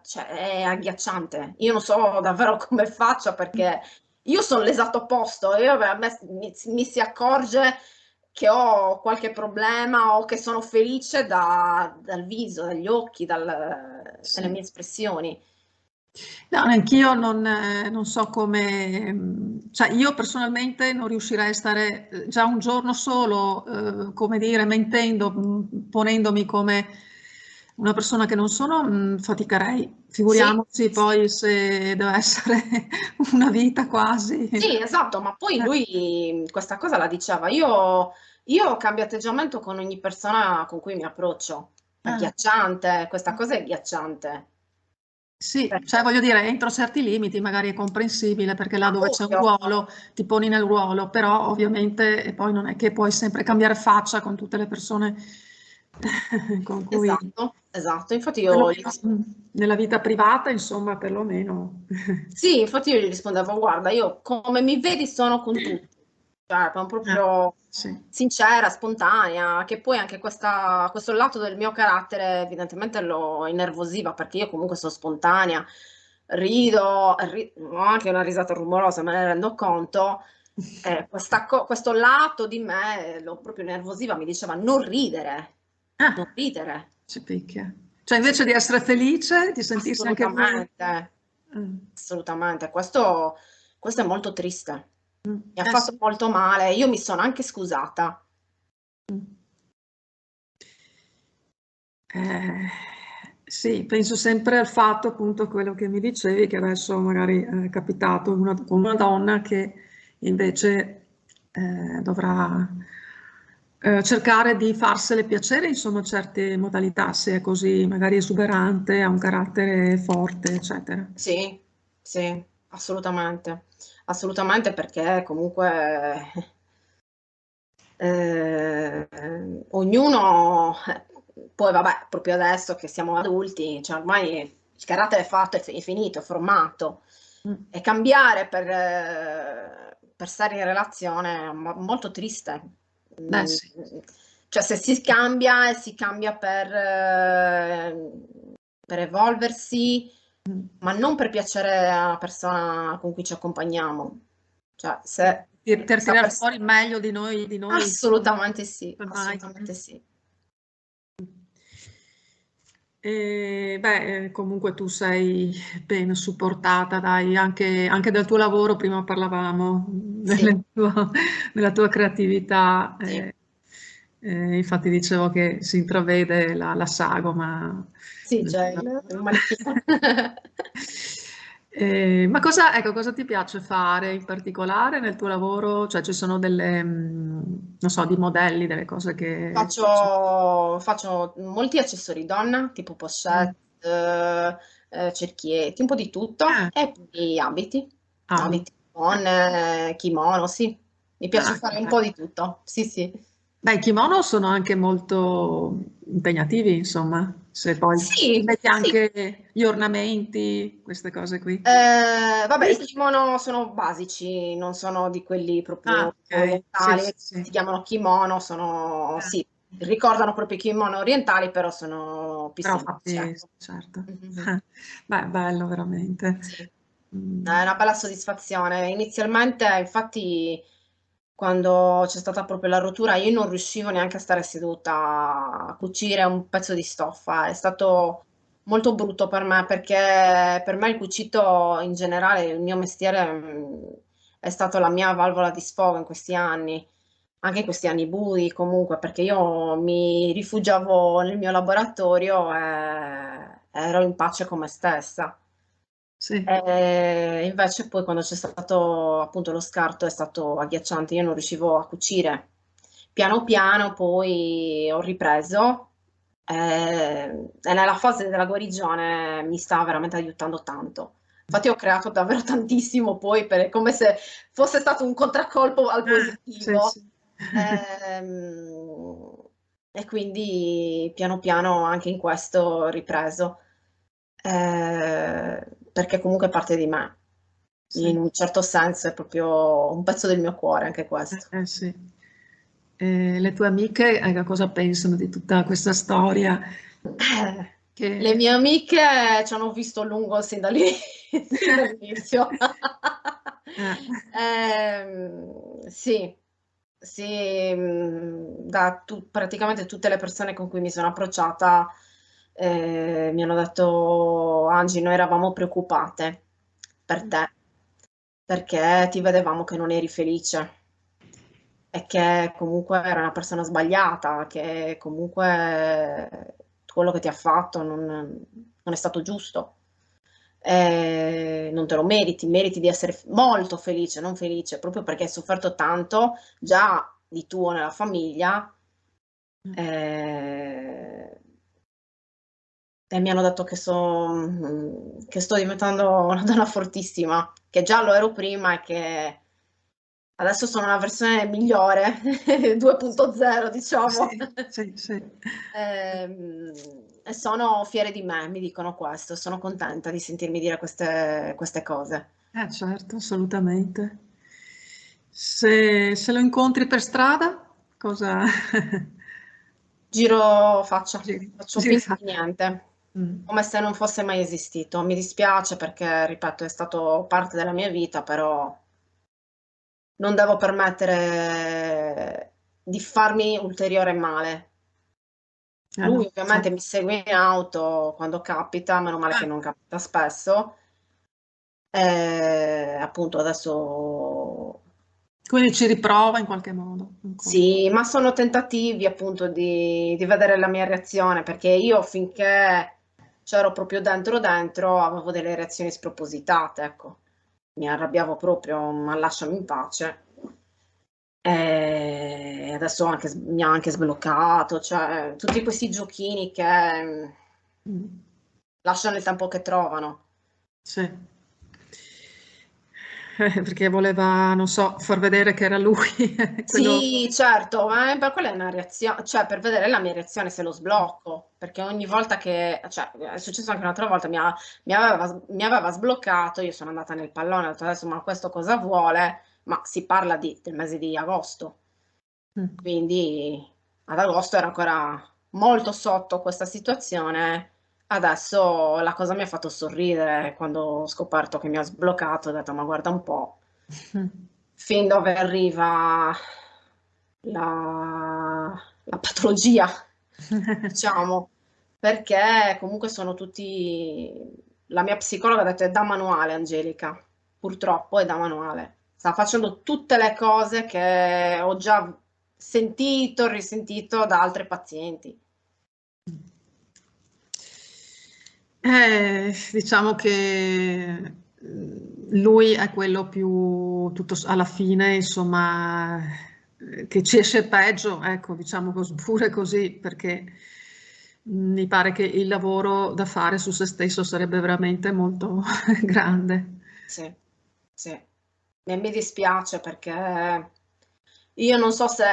cioè è agghiacciante. Io non so davvero come faccia perché io sono l'esatto opposto. A me mi si accorge che ho qualche problema o che sono felice dal viso, dagli occhi, dalle mie espressioni. No, anch'io non so come, cioè io personalmente non riuscirei a stare già un giorno solo, come dire, mentendo, ponendomi come una persona che non sono, faticherei. Sì, Figuriamoci poi se deve essere una vita quasi. sì, esatto, ma poi lui questa cosa la diceva, io cambio atteggiamento con ogni persona con cui mi approccio. È Ah, agghiacciante, questa cosa è agghiacciante. sì, cioè Perché, voglio dire, entro certi limiti magari è comprensibile perché là ma dove c'è un ovvio, ruolo ti poni nel ruolo, però ovviamente e poi non è che puoi sempre cambiare faccia con tutte le persone con cui, esatto, esatto. Infatti io perlomeno nella vita privata, insomma, perlomeno. sì, infatti io gli rispondevo, guarda, io come mi vedi sono con tutti, cioè sono proprio Sì. sincera, spontanea, che poi anche questo lato del mio carattere evidentemente lo innervosiva, perché io comunque sono spontanea, rido, ho anche una risata rumorosa, me ne rendo conto, questo lato di me lo proprio innervosiva, mi diceva non Ah, ridere. ci picchia. Cioè Sì, invece di essere felice, di sentirsi anche lui. assolutamente, Mm, assolutamente. Questo è molto triste. Mi ha fatto sì. molto male. Io mi sono anche scusata. Mm. Eh, sì, penso sempre al fatto, appunto, quello che mi dicevi, che adesso magari è capitato con una donna che invece dovrà cercare di farsele piacere, insomma, certe modalità, se è così magari esuberante, ha un carattere forte, eccetera. Sì, sì, assolutamente. Assolutamente perché comunque ognuno, poi vabbè, proprio adesso che siamo adulti, cioè ormai il carattere è fatto, è finito, è formato. Mm. E cambiare per stare in relazione è molto triste. Eh Mm, sì. Cioè se si cambia e si cambia per evolversi, Mm. ma non per piacere alla persona con cui ci accompagniamo. Cioè se Per questa tirar persona. fuori il meglio di noi, insomma, Assolutamente sì, semmai. assolutamente sì. E, beh, comunque tu sei ben supportata, dai, anche dal tuo lavoro, prima parlavamo Sì, della tua creatività, sì, infatti dicevo che si intravede la sagoma. sì, del c'è tuo il lavoro. manicchino. Ma cosa, ecco, cosa ti piace fare in particolare nel tuo lavoro? Cioè ci sono delle, non so, di modelli, delle cose che... Faccio molti accessori donna, tipo Mm. pochette, cerchietti, un po' di tutto, Ah, e poi abiti, abiti. abiti, con kimono, sì. Mi piace Ah, che fare un po' bello. di tutto, sì, sì. Beh, i kimono sono anche molto impegnativi, insomma. Se poi Sì, metti sì. anche gli ornamenti, queste cose qui. Vabbè, i kimono sono basici, non sono di quelli Ah, proprio ok. Sì, orientali, sì, sì. Si chiamano kimono, sì, ricordano proprio i kimono orientali, però sono più Però semplici, fatti, ecco. certo. Mhm. Beh, bello veramente. Sì. Mm. È una bella soddisfazione. Inizialmente, infatti, quando c'è stata proprio la rottura, io non riuscivo neanche a stare seduta a cucire un pezzo di stoffa. È stato molto brutto per me perché per me il cucito in generale, il mio mestiere, è stato la mia valvola di sfogo in questi anni, anche in questi anni bui comunque, perché io mi rifugiavo nel mio laboratorio e ero in pace con me stessa. Sì. Invece poi quando c'è stato appunto lo scarto è stato agghiacciante, io non riuscivo a cucire. Piano piano poi ho ripreso e nella fase della guarigione mi sta veramente aiutando tanto. Infatti ho creato davvero tantissimo poi, come se fosse stato un contraccolpo al Sì, positivo. sì. Ehm, e quindi piano piano anche in questo ho ripreso. Perché comunque parte di me. In Sì. un certo senso è proprio un pezzo del mio cuore anche questo. Sì. Le tue amiche, cosa pensano di tutta questa storia? Le Che... mie amiche ci hanno visto lungo sin dall'inizio. Eh, Sì, sì, da praticamente tutte le persone con cui mi sono approcciata, mi hanno detto: "Angie, noi eravamo preoccupate per te, perché ti vedevamo che non eri felice e che comunque era una persona sbagliata, che comunque quello che ti ha fatto non è stato giusto. Non te lo meriti, meriti di essere molto felice, non felice, proprio perché hai sofferto tanto già di tuo nella famiglia. eh, e mi hanno detto che sto diventando una donna fortissima, che già lo ero prima e che adesso sono una versione migliore, 2.0 diciamo. sì, sì, sì. E sono fiere di me, mi dicono questo, sono contenta di sentirmi dire queste cose. Certo, assolutamente. Se lo incontri per strada, cosa... Giro faccia, Giri, faccio giri finta fa? di niente, Mm. come se non fosse mai esistito. Mi dispiace perché, ripeto, è stato parte della mia vita, però non devo permettere di farmi ulteriore male. Lui No, ovviamente certo. mi segue in auto quando capita, meno male che non capita spesso. Appunto adesso Quindi ci riprova in qualche modo ancora. sì, ma sono tentativi appunto di vedere la mia reazione, perché io finché c'ero proprio dentro avevo delle reazioni spropositate, ecco. Mi arrabbiavo proprio, ma lasciami in pace. E adesso mi ha anche sbloccato, cioè tutti questi giochini che Mm. lasciano il tempo che trovano. Sì. Perché voleva, non so, far vedere che era lui, quello... Sì, certo, ma per quella è una reazione, cioè per vedere la mia reazione se lo sblocco, perché ogni volta cioè è successo anche un'altra volta, mi aveva sbloccato, io sono andata nel pallone, ho detto adesso ma questo cosa vuole? Ma si parla del mese di agosto, Mm. quindi ad agosto era ancora molto sotto questa situazione, adesso la cosa mi ha fatto sorridere quando ho scoperto che mi ha sbloccato, ho detto ma guarda un po'. Fin dove arriva la patologia, diciamo, perché comunque sono tutti la mia psicologa ha detto: "È da manuale Angelica, purtroppo è da manuale". Sta facendo tutte le cose che ho già sentito, risentito da altre pazienti. Diciamo che lui è quello più tutto alla fine, insomma, che ci esce peggio, ecco, diciamo pure così, perché mi pare che il lavoro da fare su se stesso sarebbe veramente molto grande. Sì, sì. E mi dispiace perché io non so se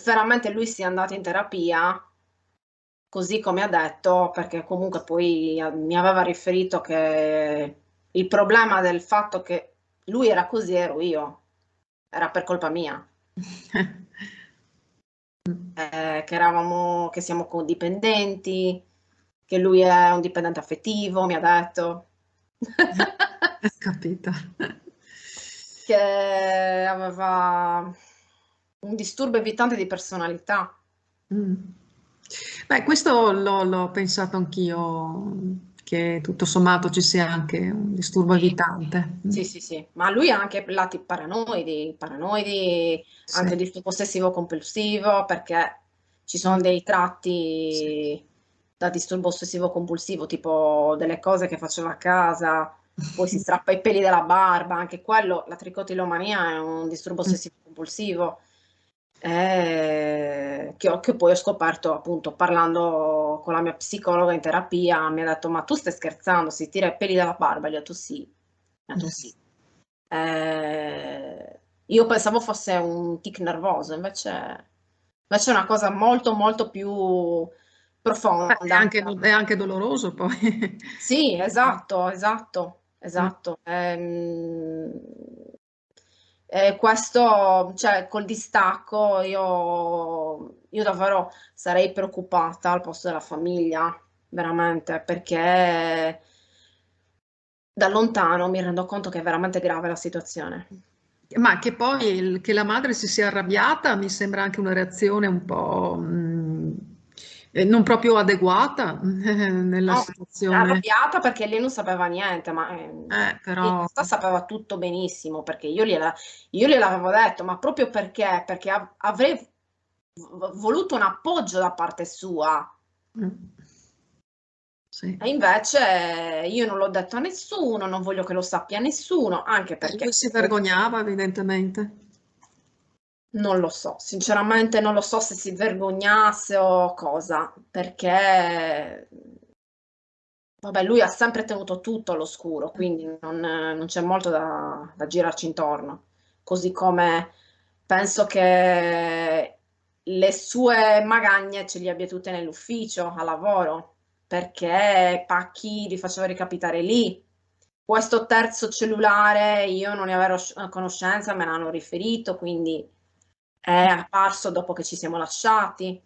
veramente lui sia andato in terapia così come ha detto, perché comunque poi mi aveva riferito che il problema del fatto che lui era così ero io, era per colpa mia, che siamo codipendenti, che lui è un dipendente affettivo, mi ha detto. Capito. Che aveva un disturbo evitante di personalità. Mm. Beh, questo l'ho pensato anch'io, che tutto sommato ci sia anche un disturbo Sì, evitante. sì, sì, sì. Ma lui ha anche lati paranoidi, Sì, anche disturbo ossessivo compulsivo, perché ci sono dei sì. tratti da disturbo ossessivo compulsivo, tipo delle cose che faceva a casa, poi si strappa i peli della barba, anche quello, la tricotilomania è un disturbo ossessivo compulsivo. Che poi ho scoperto appunto parlando con la mia psicologa in terapia, mi ha detto: ma tu stai scherzando, si tira i peli dalla barba? Gli ho detto sì, mi ha detto sì. Io pensavo fosse un tic nervoso, invece è una cosa molto molto più È profonda. anche doloroso poi. Sì, esatto, esatto, Eh, esatto. Questo, cioè, col distacco io davvero sarei preoccupata al posto della famiglia, veramente, perché da lontano mi rendo conto che è veramente grave la situazione. Ma che poi che la madre si sia arrabbiata mi sembra anche una reazione un po' non proprio adeguata nella No, era situazione. arrabbiata perché lei non sapeva niente, ma in Però realtà sapeva tutto benissimo, perché io gliel'avevo detto, ma proprio perché? Perché avrei voluto un appoggio da parte sua. mm, sì. E invece io non l'ho detto a nessuno, non voglio che lo sappia nessuno, anche E lui perché si vergognava evidentemente. non lo so, sinceramente non lo so se si vergognasse o cosa, perché vabbè, lui ha sempre tenuto tutto all'oscuro, quindi non c'è molto da girarci intorno. Così come penso che le sue magagne ce le abbia tutte nell'ufficio, a lavoro, perché pacchi li faceva recapitare lì. Questo terzo cellulare io non ne avevo conoscenza, me l'hanno riferito, quindi è apparso dopo che ci siamo lasciati.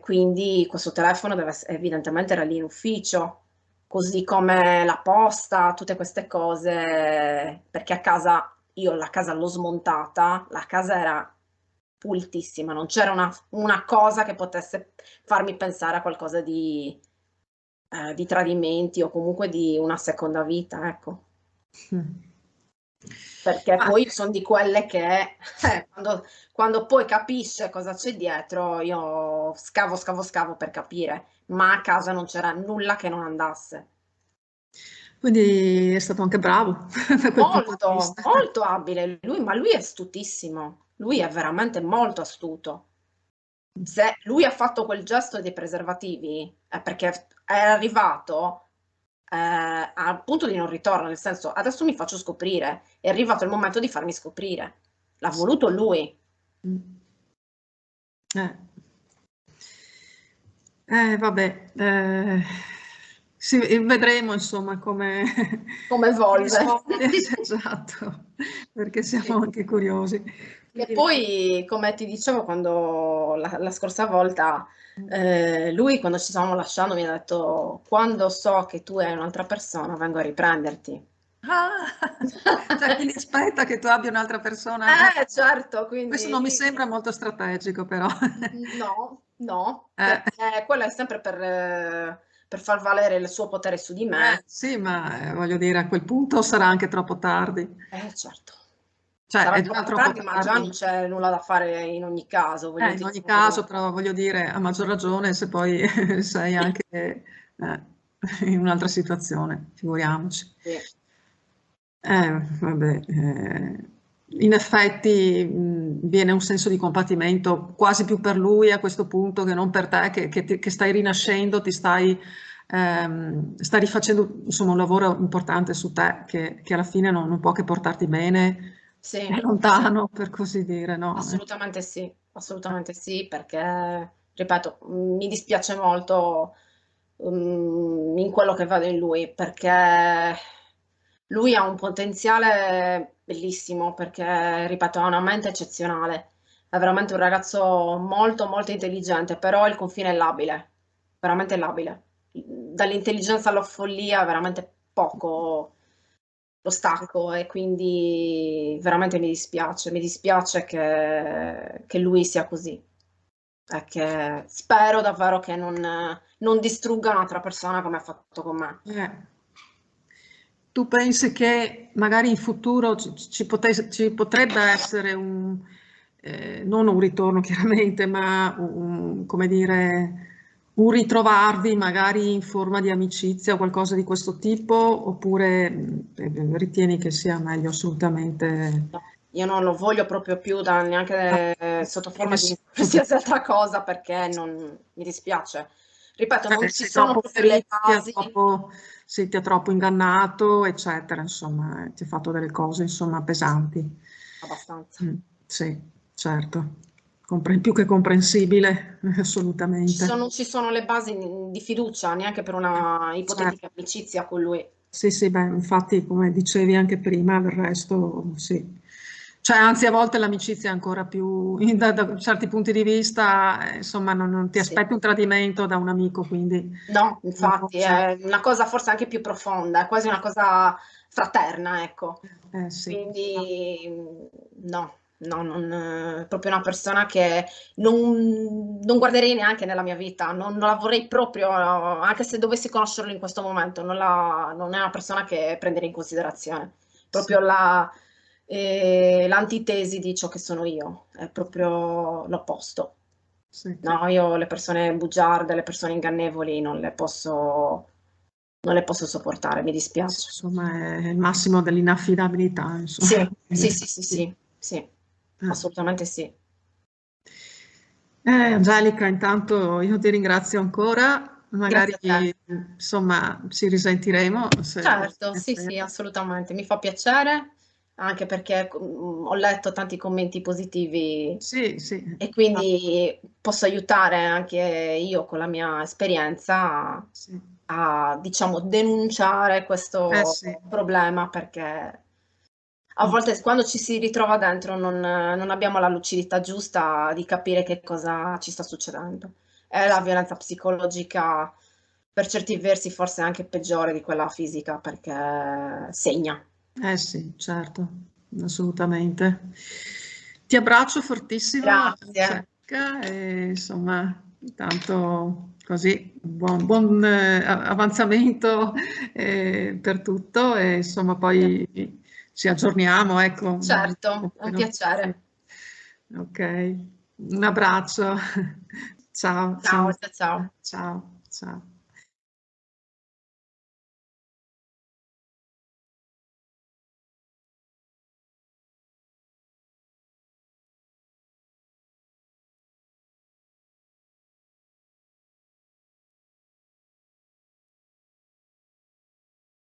Quindi questo telefono evidentemente era lì in ufficio, così come la posta, tutte queste cose, perché a casa, io la casa l'ho smontata, la casa era pulitissima, non c'era una cosa che potesse farmi pensare a qualcosa di tradimenti o comunque di una seconda vita, ecco. Mm. Perché Ma poi io son di quelle che quando poi capisce cosa c'è dietro, io scavo, scavo, scavo per capire, ma a casa non c'era nulla che non andasse. quindi è stato anche bravo da quel punto di Molto, vista. molto abile lui, ma lui è astutissimo. Lui è veramente molto astuto. Se lui ha fatto quel gesto dei preservativi è perché è arrivato al punto di non ritorno, nel senso adesso mi faccio scoprire, è arrivato il momento di farmi scoprire. L'ha Sì. voluto lui. Mm. Eh. Vabbè, sì, vedremo insomma come Come evolve. risponde, esatto, perché siamo Sì. anche curiosi. Che Quindi, poi, come ti dicevo quando la scorsa volta, lui quando ci stavamo lasciando mi ha detto: quando so che tu hai un'altra persona, vengo a riprenderti. ah, cioè, quindi aspetta che tu abbia un'altra persona. Certo, Questo quindi non mi lì sembra molto strategico, però. no, no, Eh, perché quello è sempre per far valere il suo potere su di me. sì, ma voglio dire, a quel punto sarà anche troppo tardi. Certo. Cioè, Sarà è già troppo troppo tardi, ma già non tardi. c'è nulla da fare in ogni caso, voglio In dire. ogni caso, però voglio dire, a maggior ragione se poi sei anche in un'altra situazione, figuriamoci. Sì. Vabbè, in effetti viene un senso di compatimento quasi più per lui a questo punto che non per te, che stai rinascendo, stai rifacendo insomma, un lavoro importante su te che alla fine non può che portarti bene Sì, e sì. lontano, per così dire, no? Assolutamente sì, perché ripeto, mi dispiace molto in quello che vedo in lui, perché lui ha un potenziale bellissimo, perché, ripeto, ha una mente eccezionale. È veramente un ragazzo molto, molto intelligente, però il confine è labile, veramente labile. Dall'intelligenza alla follia è veramente poco lo stacco, e quindi veramente mi dispiace che lui sia così. E che spero davvero che non distrugga un'altra persona come ha fatto con me. Tu pensi che magari in futuro ci potrebbe essere non un ritorno chiaramente, ma come dire, un ritrovarvi magari in forma di amicizia o qualcosa di questo tipo, oppure ritieni che sia meglio assolutamente? No, io non lo voglio proprio più neanche sotto forma di qualsiasi altra cosa, perché mi dispiace. Ripeto, non ci Sei sono troppo proprio le ferito, basi. sì, ti ha troppo ingannato, eccetera, insomma, ti ha fatto delle cose, insomma, pesanti. Abbastanza. Sì, certo, più che comprensibile, assolutamente. Non ci sono le basi di fiducia, neanche per una Certo. ipotetica amicizia con lui. Sì, sì, beh, infatti, come dicevi anche prima, del resto, sì. Cioè, anzi, a volte l'amicizia è ancora più, da certi punti di vista, insomma, non ti Sì. aspetti un tradimento da un amico, quindi No, una infatti, cosa, è una cosa forse anche più profonda, è quasi una cosa fraterna, ecco. sì. Quindi no, no, è proprio una persona che non guarderei neanche nella mia vita, non la vorrei proprio, anche se dovessi conoscerlo in questo momento, non è una persona che prenderei in considerazione. Sì, Proprio l'antitesi di ciò che sono io, è proprio l'opposto. sì. No, io le persone bugiarde, le persone ingannevoli non le posso sopportare, mi Sì, dispiace. insomma, è il massimo dell'inaffidabilità, insomma. Sì, sì, sì, sì, Sì. sì, sì, Eh. assolutamente sì. Angelica, intanto io ti ringrazio ancora, magari Grazie a te. insomma ci risentiremo. Certo, sì, sì, assolutamente. Mi fa piacere, anche perché ho letto tanti commenti positivi, Sì, sì, e quindi posso aiutare anche io con la mia esperienza sì. a, diciamo, denunciare questo Sì. problema, perché a volte quando ci si ritrova dentro non abbiamo la lucidità giusta di capire che cosa ci sta succedendo. E la violenza psicologica, per certi versi, forse è anche peggiore di quella fisica, perché segna. Sì, certo, assolutamente. Ti abbraccio fortissimo, Grazie. Angelica, e insomma, intanto così, buon avanzamento per tutto e insomma poi ci aggiorniamo, ecco. Certo, è Le un notizie. piacere. Ok, un abbraccio. Ciao, ciao, Ciao, ciao. ciao, ciao.